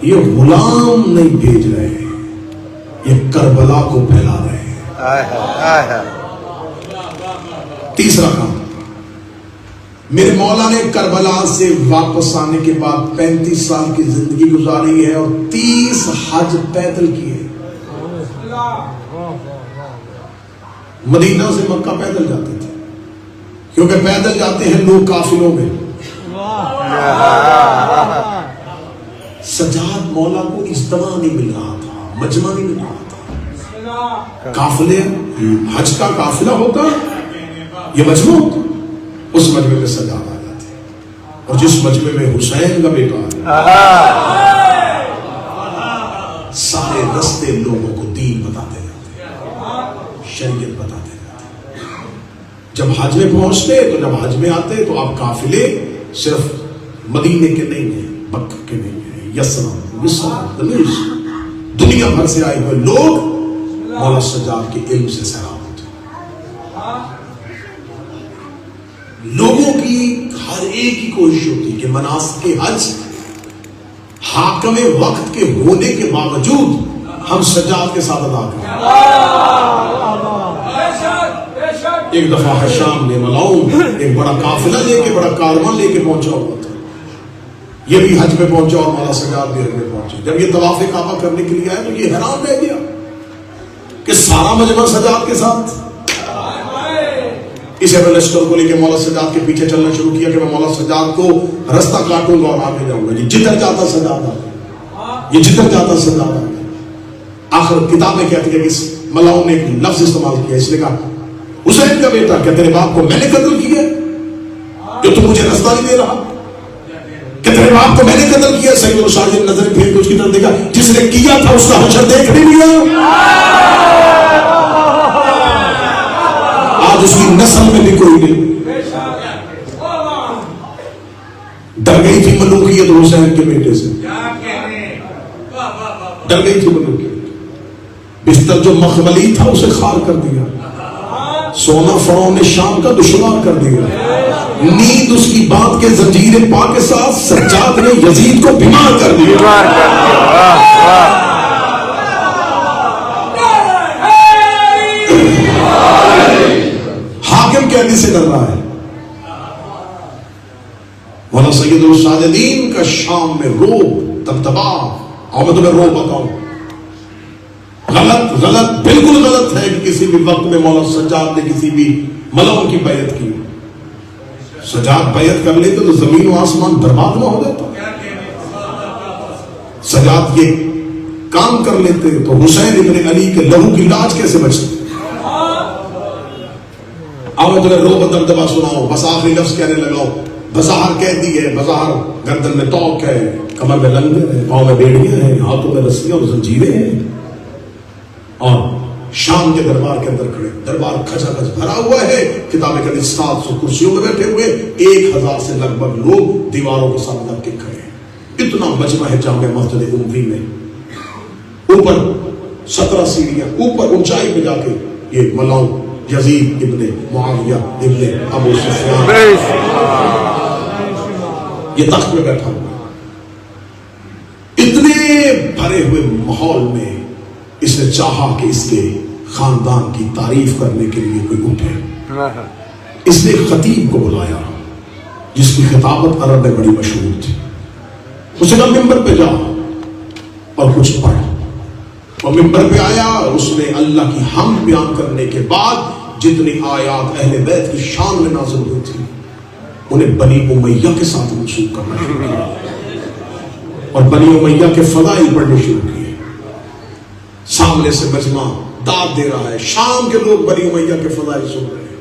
یہ غلام نہیں بھیج رہے، یہ کربلا کو پھیلا رہے ہیں. تیسرا کام، میرے مولا نے کربلا سے واپس آنے کے بعد 35 سال کی زندگی گزاری ہے اور 30 حج پیدل کیے. مدینہ سے مکہ پیدل جاتے تھے، کیونکہ پیدل جاتے ہیں لوگ قافلوں میں. سجاد مولا کو اجتماع نہیں مل رہا تھا، مجمع نہیں مل رہا تھا. قافلے، حج کا قافلہ ہوتا، یہ مجمع ہوتا، اس مجمع میں سجاد آ جاتے، اور جس مجمع میں حسین کا بیٹا ہے سارے رستے لوگوں کو دین بتاتے جاتے، شریعت بتاتے جاتے. جب حج میں پہنچتے تو جب حج میں آتے تو اب قافلے صرف مدینے کے نہیں ہیں، مکہ کے نہیں ہیں، یسرب، مصر، دمشق، دنیا بھر سے آئے ہوئے لوگ مولا سجاد کے علم سے سیراب ہوتے. لوگوں کی ہر ایک کی کوشش ہوتی کہ مناسک حج حاکم وقت کے ہونے کے باوجود ہم سجاد کے ساتھ ادا کریں. ایک دفعہ حشام نے ملاؤں ایک بڑا قافلہ لے کے، بڑا کاروان لے کے پہنچا ہوا تھا. یہ بھی حج میں پہنچا اور مولا سجاد بھی حج میں پہنچے. جب یہ طواف کعبہ کرنے کے لیے آئے تو یہ حیران رہ گیا کہ سارا مجمع سجاد کے ساتھ. اسے میں لشکر کو لے کے مولا سجاد کے پیچھے چلنا شروع کیا کہ میں مولا سجاد کو رستہ کاٹوں گا اور آگے جاؤں گا. یہ جدھر جاتا سجاد آگے، یہ جدھر جاتا سجاد آگے. آخر کتابیں کہتی ہیں کہ ملاؤں نے ایک لفظ استعمال کیا، اس نے کہا حسین کا بیٹا کیا تیرے باپ کو میں نے قتل کیا جو تم مجھے رستہ نہیں دے رہا؟ کہ تیرے باپ کو میں نے قتل کیا؟ سید الشاہ نظر پھیر کے اس کی طرف دیکھا، جس نے کیا تھا اس کا حشر دیکھ نہیں لیا. آج اس کی نسل میں بھی کوئی نہیں. ڈر گئی تھی ملوکیت حسین کے بیٹے سے، ڈر گئی تھی ملوکیت. بستر جو مخملی تھا اسے خار کر دیا، سونا فرعون نے شام کا دشوار کر دیا. نیند اس کی بات کے زنجیر پا کے ساتھ سجاد نے یزید کو بیمار کر دیا. حاکم کہنے سے ڈر رہا ہے. مولا سید الساجدین کا شام میں روب دبدبا. اور میں تمہیں روب بتاؤں، غلط بالکل غلط ہے کہ کسی بھی وقت میں مولا سجاد نے کسی بھی ملعون کی بیعت کی. سجاد بیعت کر لیتے تو زمین و آسمان برباد نہ ہو جاتا. سجاد یہ کام کر لیتے تو حسین ابن علی کے لہو کی لاج کیسے بچتے. اب تمہیں روب دبدبا سناؤ، بس آخری لفظ کہنے لگاؤ. بظاہر کہتی ہے، بظاہر گردن میں توق ہے، کمر میں لنگر ہے، پاؤں میں بیڑیاں ہیں، ہاتھوں میں رسیاں اور زنجیریں ہیں، اور شام کے دربار کے اندر کھڑے، دربار کھچا کھچ بھرا ہوا ہے، کتاب قدس 700 کرسیوں میں بیٹھے ہوئے، 1000 سے لگ بھگ لوگ دیواروں کے سامنے کے کھڑے ہیں۔ اتنا مجمع ہے جامع مسجد اموی میں، اوپر 17 سیڑھیاں، اوپر اونچائی پہ جا کے یہ ملاؤں یزید ابن معاویہ ابن ابو سفیان یہ تخت میں بیٹھا ہوا، اتنے بھرے ہوئے ماحول میں اس نے چاہا کہ اس کے خاندان کی تعریف کرنے کے لیے کوئی اٹھے۔ اس نے خطیب کو بلایا جس کی خطابت عرب میں بڑی مشہور تھی، اسے کہا ممبر پہ جا اور کچھ پڑھ، اور ممبر پہ آیا، اس نے اللہ کی حمد بیان کرنے کے بعد جتنی آیات اہل بیت کی شان میں نازل ہوئی تھی انہیں بنی امیہ کے ساتھ منسوب کرنا شروع کیا اور بنی امیہ کے فضائل پڑھنے شروع کیے۔ سامنے سے مجمع داد دے رہا ہے، شام کے لوگ بنی امیہ کے فضائل سن رہے ہیں،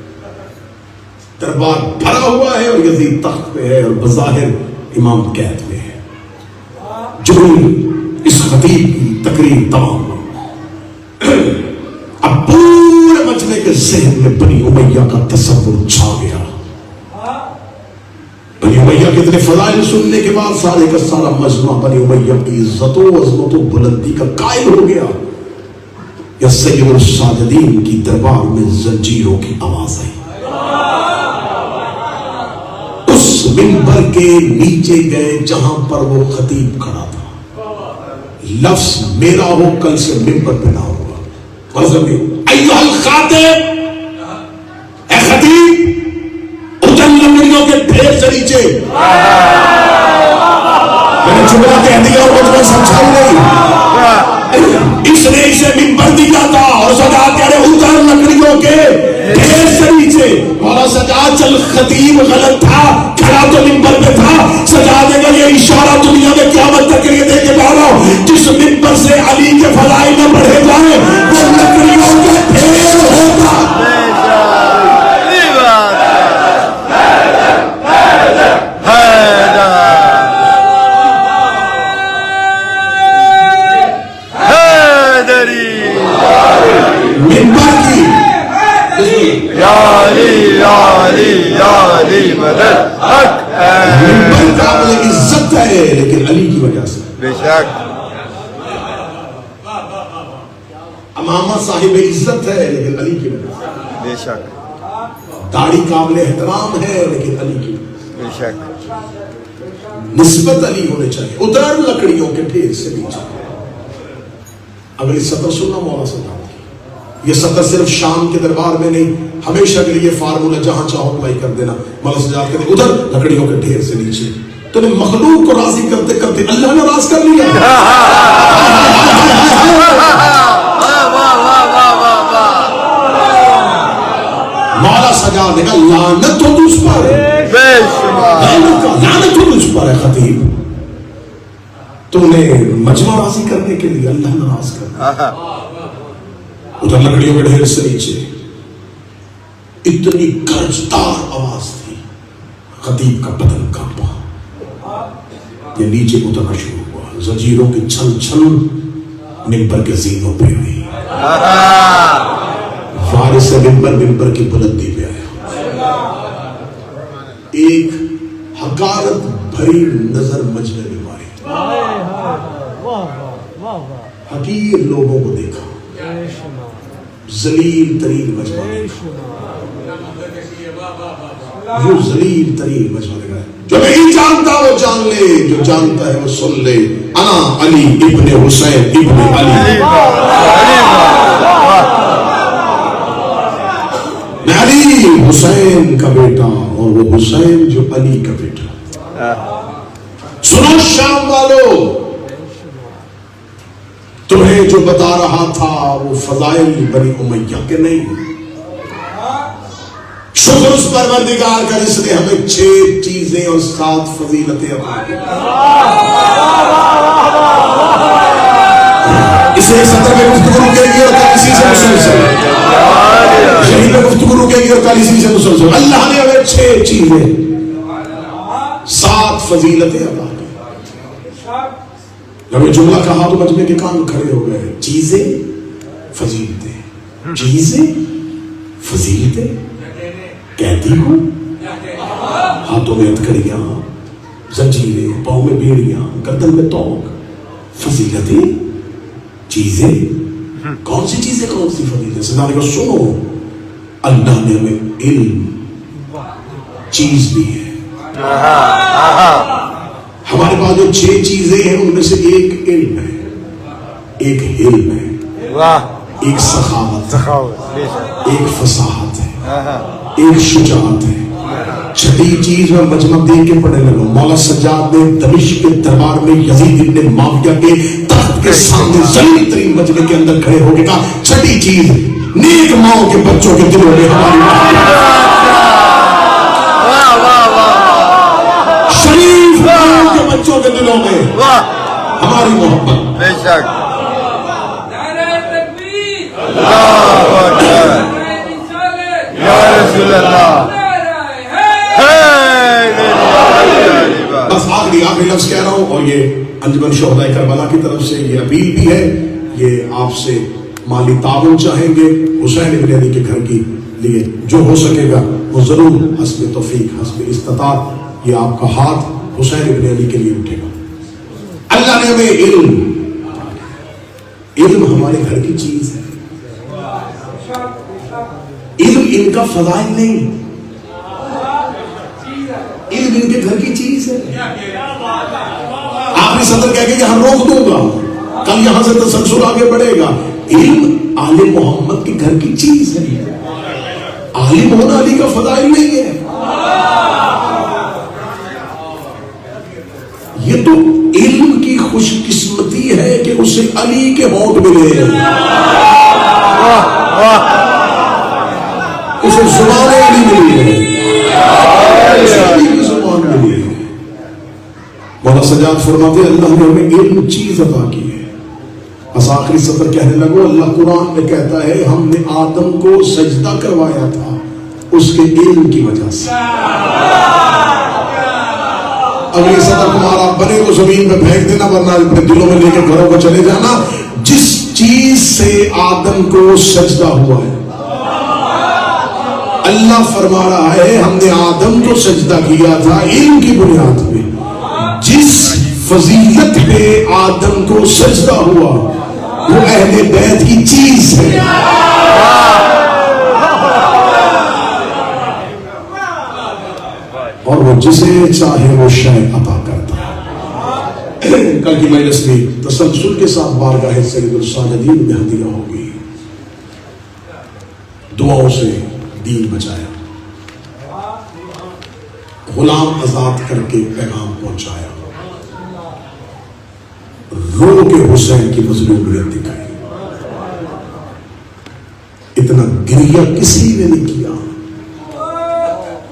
دربار بھرا ہوا ہے اور یزید تخت پہ ہے اور بظاہر امام قید میں ہے۔ جو اس خطیب کی تقریر تمام اب پورے مجمع کے ذہن میں بنی امیہ کا تصور چھا گیا۔ بنی امیہ کے اتنے فضائل سننے کے بعد سارے کا سارا مجمع بنی امیہ کی عزت و عظمت و بلندی کا قائل ہو گیا۔ یا سید الساجدین کی دربار میں زنجیروں کی آواز آئی، اس منبر کے نیچے گئے جہاں پر وہ خطیب کھڑا تھا، لفظ میرا ہو کل سے ممبر پہ نہ ہوگا، غضب ایھا الخاطب، اے خطیب اتر لکڑیوں کے ڈھیر سے نیچے۔ میں نے جملہ کہہ دیا اور مجھے سمجھا نہیں، اس نے اسے ممبر دیا تھا اور سجاد کہہ رہے اتر لکڑیوں کے ڈھیر سے نیچے۔ مولا سجاد چل خطیب غلط تھا، کھڑا تو ممبر پہ تھا، سجاد نے کہا یہ اشارہ دنیا میں قیامت تک کے لیے دے کے جا رہا ہوں، جس ممبر سے علی کے فضائل نہ بڑھے جائیں وہ لکڑیوں کے ڈھیر ہوگا۔ عزت ہے لیکن علی کی وجہ سے، بے شک امامہ صاحب عزت ہے لیکن علی کی وجہ سے، بے شک داڑھی قابل احترام ہے لیکن علی کی وجہ سے، بے شک نسبت علی ہونے چاہیے۔ ادھر لکڑیوں کے ڈھیر سے نیچے۔ اگلی سطر سننا مولا سجاد کی، یہ سطر صرف شام کے دربار میں نہیں، ہمیشہ کے لیے فارمولہ جہاں چاہو اپلائی کر دینا۔ مولا سجاد کہتے ادھر لکڑیوں کے ڈھیر سے نیچے، تو نے مخلوق کو راضی کرتے کرتے اللہ نے راض کر لیا۔ مولا سجاد نے کہا لعنت ہو تجھ پر، لعنت ہو تجھ پر ہے خطیب، تو نے مجمع راضی کرنے کے لیے اللہ نے راض کر دیا۔ ادھر لکڑیوں کے ڈھیر سے نیچے اتنی گرجدار آواز تھی، خطیب کا بدن کانپا، یہ نیچے اترنا شروع ہوا، زنجیروں کی چھن چھن ممبر کے زینوں پہ ہوئی، وارث سے ممبر کی بلندی پہ آیا، ایک حقارت بھری نظر مجمع میں ماری، حقیر لوگوں کو دیکھا، ذلیل ترین مجمع جو ذلیل ترین مجمع لگا ہے، جو نہیں جانتا وہ جان لے، جو جانتا ہے وہ سن لے، انا علی ابن حسین ابن علی، میں علی حسین کا بیٹا اور وہ حسین جو علی کا بیٹا۔ سنو شام والو، تمہیں جو بتا رہا تھا وہ فضائل بنی امیہ کے نہیں، شکر اس پروردگار کا جس نے ہمیں 6 چیزیں اور 7 فضیلتیں عطا کی۔ اسے سطر میں گفتگو رکے گی اور کل اسی سے مسلسل، یہی میں گفتگو رکے گی اور کل اسی سے مسلسل۔ اللہ نے ہمیں 6 چیزیں 7 فضیلتیں عطا کی۔ جب یہ جملہ کہا تو مجمع کے کان کھڑے ہو گئے، چیزیں فضیلتیں، چیزیں فضیلتیں کہتی ہوں، ہاتھوں میں ہتھکڑیاں، زنجیریں، پاؤں میں بیڑیاں، گردن میں توق، فضیلتیں، چیزیں، کون سی چیزیں، کون سی فضیلتیں؟ سنانے کو سنو، اللہ نے ہمیں علم چیز بھی ہے. ہمارے پاس جو 6 چیزیں ہیں ان میں سے ایک علم ہے، ایک حلم ہے، ایک سخاوت ہے، ایک فصاحت ہے، ایک شجاعت ہے. چھٹی چیز میں مجمع دیکھ کے پڑھنے لگا. مولا سجاد نے دمشق کے دربار میں یزید ابن معاویہ کے تخت کے سامنے ذلیل ترین مجمع کے اندر کھڑے ہو کے کہا چھٹی چیز نیک ماؤں کے بچوں کے دلوں میں شریف ماؤں کے بچوں کے دلوں میں ہماری محبت. بے شک. یا رسول اللہ. بس آخری لفظ کہہ رہا ہوں، اور یہ انجمن شہداء کربلا کی طرف سے یہ اپیل بھی ہے. یہ آپ سے مالی تعاون چاہیں گے حسین ابن علی کے گھر کی لیے، جو ہو سکے گا وہ ضرور حسب توفیق حسب استطاعت یہ آپ کا ہاتھ حسین ابن علی کے لیے اٹھے گا. اللہ نے ہمیں علم ہمارے گھر کی چیز ہے. علم ان کا فضائل نہیں، علم ان کے گھر کی چیز ہے. آخری صدر کہہ کے یہاں روک دوں گا، کل یہاں سے تسلسل آگے بڑھے گا. علم آل محمد کے گھر کی چیز ہے. عالم ہونا علی کا فضائل نہیں ہے. یہ تو علم کی خوش قسمتی ہے کہ اسے علی کے ہونٹ ملے، اسے زبان علی ملی ہے، اسے علی کی زبان ملی ہے. مولا سجاد فرماتے اللہ نے ہمیں علم چیز عطا کی ہے. بس آخری سطر کہنے لگو اللہ قرآن میں کہتا ہے ہم نے آدم کو سجدہ کروایا تھا اس کے علم کی وجہ سے. اگلی سطر تمہارا بنے وہ زمین میں پھینک دینا، ورنہ اپنے دلوں میں لے کے گھروں کو چلے جانا. جس چیز سے آدم کو سجدہ ہوا ہے، اللہ فرما رہا ہے ہم نے آدم کو سجدہ کیا تھا علم کی بنیاد پہ. جس فضیلت پہ آدم کو سجدہ ہوا وہ اہل بیت کی چیز ہے. اور وہ جسے چاہے وہ شے عطا کرتا ہے. کل کی مجلس میں تسلسل کے ساتھ بارگاہ سید الصالحین میں ہدیہ ہوگی. دعاؤں سے دین بچایا، غلام آزاد کر کے پیغام پہنچایا، رو کے حسین کی مظلومیت دکھائی. اتنا گریہ کسی نے نہیں کیا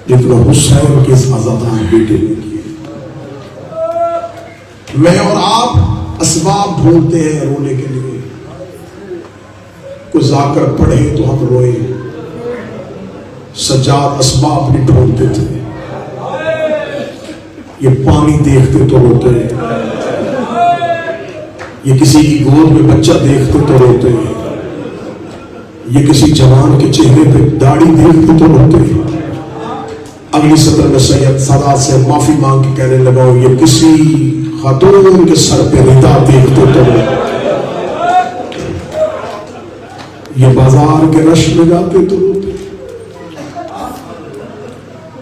جتنا حسین کے اس آزادان بیٹے نے کیے. میں اور آپ اسباب ڈھونڈتے ہیں رونے کے لیے. کوئی جا کر پڑھے تو ہم روئے. سجاد اسباب نہیں ڈھونڈتے تھے. یہ پانی دیکھتے تو روتے ہیں، یہ کسی کی گود میں بچہ دیکھتے تو روتے ہیں، یہ کسی جوان کے چہرے پہ داڑھی دیکھتے تو روتے ہیں. اگلی سطر میں سید سادات سے معافی مانگ کے کہنے لگا یہ کسی خاتون کے سر پہ ردا دیکھتے تو روتے، یہ بازار کے رش میں جاتے تو روتے.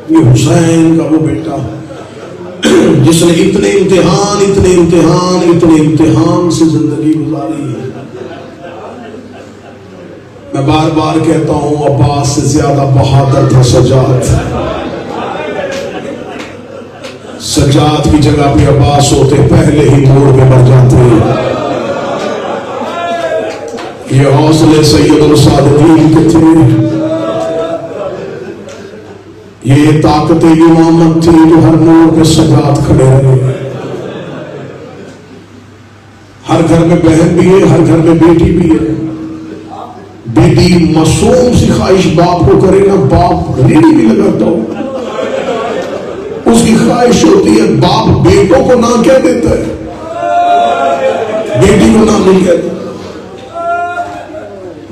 یہ حسین کا وہ بیٹا جس نے اتنے امتحان سے زندگی گزاری ہے. میں بار بار کہتا ہوں عباس سے زیادہ بہادر تھا سجاد. سجاد کی جگہ پہ عباس ہوتے پہلے ہی موڑ میں مر جاتے. یہ حوصلے سید الصادقین کے تھے، یہ طاقت امامت تھی جو ہر موڑ پہ سجاد کھڑے رہے. ہر گھر میں بہن بھی ہے، ہر گھر میں بیٹی بھی ہے. بیٹی معصوم سی خواہش باپ کو کرے نا، باپ ریڑھی بھی لگاتا ہو، اس کی خواہش ہوتی ہے باپ بیٹوں کو نہ کہہ دیتا ہے، بیٹی کو نہ نہیں کہتا.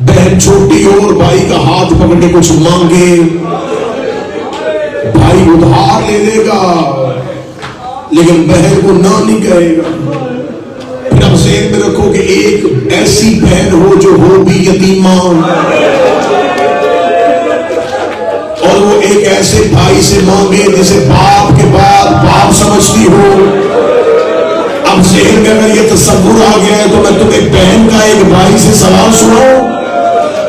بہن چھوٹی ہو اور بھائی کا ہاتھ پکڑ کے کچھ مانگے، بھائی ادھار لے لے گا لیکن بہن کو نہ نہیں کہے گا۔ پھر اب ذہن میں رکھو کہ ایک ایسی بہن ہو جو ہو بھی یتیمہ، اور وہ ایک ایسے بھائی سے مانگے جسے باپ کے بعد باپ سمجھتی ہو۔ اب ذہن میں اگر یہ تصور آ گیا ہے تو میں تمہیں بہن کا ایک بھائی سے سوال سناؤں۔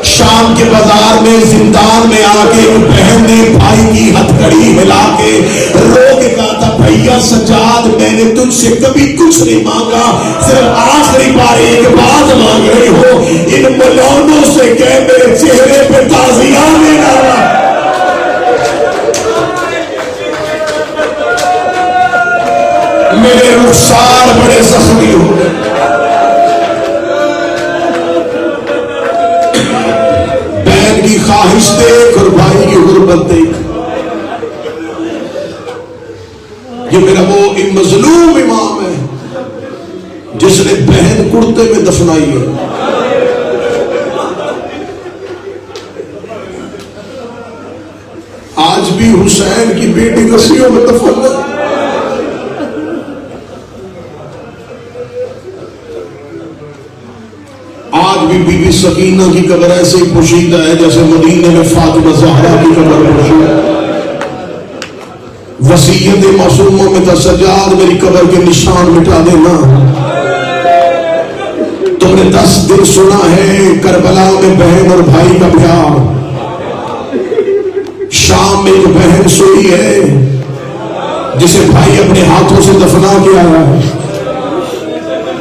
شام کے بازار میں زندان میں آ کے بہن نے بھائی کی ہتھکڑی ہلا کے رو کے کہا تھا، بھیا سجاد میں نے تجھ سے کبھی کچھ نہیں مانگا، صرف آخری بار ایک بات مانگ رہی ہو، ان ملونوں سے کہ میرے چہرے پہ تازیاں نہیں ڈالا۔ میرے رخسار بڑے زخمی ہو گئے۔ بہن کی خواہش دیکھ اور بھائی کی غربت دیکھ۔ یہ میرا وہ مظلوم امام ہے جس نے بہن کرتے میں دفنائی ہے۔ آج بھی حسین کی بیٹی رسیوں میں دفن ہے۔ آج بھی بی بی سکینہ کی قبر ایسے ہی پوشیدہ ہے جیسے مدینے میں فاطمہ زہرا کی قبر پوشیدہ ہے۔ وصیت معصوموں میں تھا، سجاد میری قبر کے نشان مٹا دینا۔ تم نے 10 دن سنا ہے کربلا میں بہن اور بھائی کا پیار۔ شام میں ایک بہن سوئی ہے جسے بھائی اپنے ہاتھوں سے دفنا کے آیا ہے۔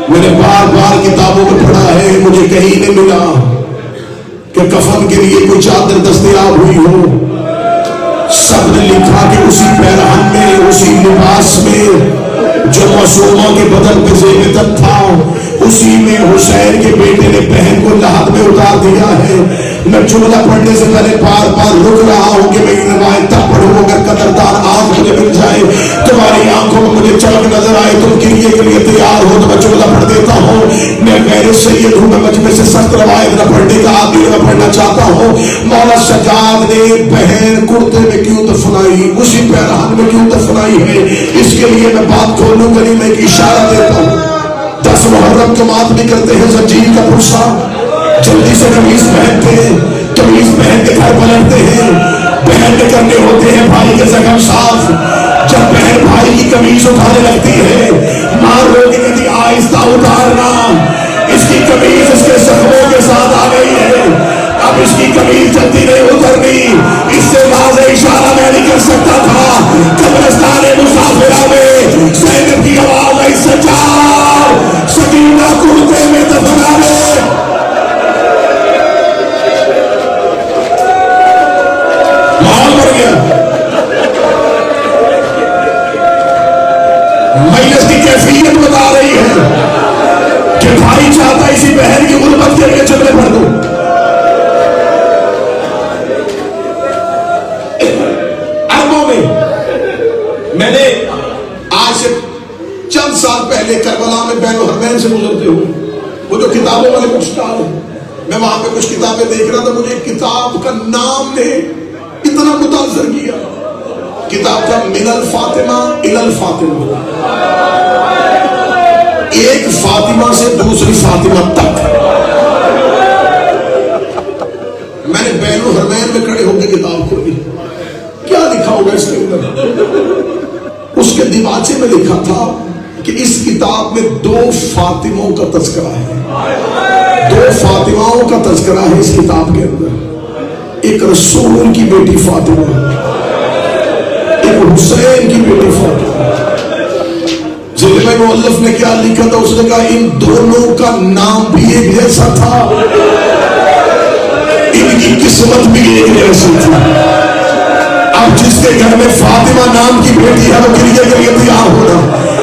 میں نے بار بار کتابوں میں پڑھا ہے، مجھے کہیں نہیں ملا کہ کفن کے لیے کوئی چادر دستیاب ہوئی ہو۔ سب نے لکھا کہ اسی پیرہن میں، اسی لباس میں جو معصومہ کے بدن پہ زیب تک تھا، اسی میں حسین کے بیٹے نے بہن کو لحد میں اتار دیا ہے۔ میں جملہ پڑھنے سے پہلے بار بار رک رہا ہوں کہ میں یہ روایت تب پڑھوں اگر قدردان آنکھ مجھے مل جائے، تمہاری آنکھوں میں مجھے چمک نظر آئے، تم گریے کے لیے تیار ہو تو میں جملہ پڑھ دیتا ہوں۔ میں غیر سید ہوں، میں مجھ میں سے سخت روایت نہ پڑھنے کا عادی میں پڑھنا چاہتا ہوں۔ مولا سجاد نے بہن کرتے میں کیوں دفنائی، اسی پیرہن میں کیوں دفنائی ہے، اس کے لیے میں بات کھولوں گا نہیں، میں ایک اشارہ دیتا ہوں۔ 10 محرم جماعت بھی کرتے ہیں زنجیر کا پرسا، جلدی سے قمیص پہنتے ہیں، قمیص پہن کے گھر پلٹتے ہیں، بہن کے کرنے ہوتے ہیں بھائی کے زخم صاف۔ جب بہن بھائی کی قمیص اٹھانے لگتی ہے، ماں رو کے کہتی آہستہ اتارنا، اس کی قمیص اس کے زخموں کے ساتھ آ گئی ہے، اب اس کی قمیص جلدی نہیں اترنی۔ اس سے واضح اشارہ میں نہیں کر سکتا تھا۔ قبرستان مسافرہ میں زینب کی آواز آئی، سجاد سکینہ کرتے میں دفنا لے۔ ماحول بڑھ گیا، مجلس کی کیفیت بتا رہی ہے کہ بھائی چاہتا اسی بہن کی غربت کے لیے جملے پڑھ دوں۔ عربوں میں نے آج سے چند سال پہلے کربلا میں بین الحرمین سے گزرتے ہوئے وہ جو کتابوں والے کچھ اسٹال ہیں، میں وہاں پہ کچھ کتابیں دیکھ رہا تھا، مجھے ایک کتاب کا نام نے اتنا متاثر کیا۔ کتاب کا من الفاطمہ الی الفاطمہ، ایک فاطمہ سے دوسری فاطمہ تک۔ میں نے بین الحرمین میں کھڑے ہو کے کتاب کھولی، کیا لکھا ہوگا اس کے اندر؟ اس کے دیباچے میں لکھا تھا کہ اس کتاب میں 2 فاطموں کا تذکرہ ہے، 2 فاطماؤں کا تذکرہ ہے اس کتاب کے اندر۔ ایک رسول کی بیٹی فاطمہ، ایک حسین کی بیٹی فاطمہ۔ ذیل میں مؤلف نے کیا لکھا تھا؟ اس نے کہا ان دونوں کا نام بھی ایک جیسا تھا، ان کی قسمت بھی ایک جیسی تھی۔ اب جس کے گھر میں فاطمہ نام کی بیٹی ہے وہ گریے کے لیے تیار ہونا،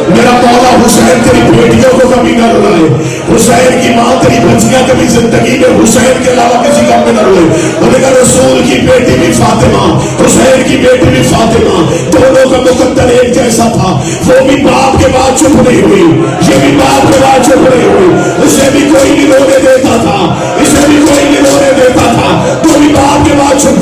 میرا مولا حسین تیری بیٹیوں کو کبھی نہ روائے، حسین کی ماں تیری بچیاں کبھی زندگی میں حسین کے علاوہ کسی کام میں نہ روئے۔ انہوں نے کہا رسول کی بیٹی بھی فاطمہ، حسین کی بیٹی بھی فاطمہ، دونوں کا مقدر ایک جیسا تھا۔ وہ بھی باپ کے بعد چپ نہیں ہوئی، یہ بھی باپ کے بعد چپ نہیں ہوئی، اسے بھی کوئی نہیں رونے دیتا تھا، اسے بھی کوئی نہیں رونے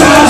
4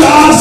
4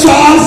4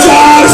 4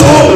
2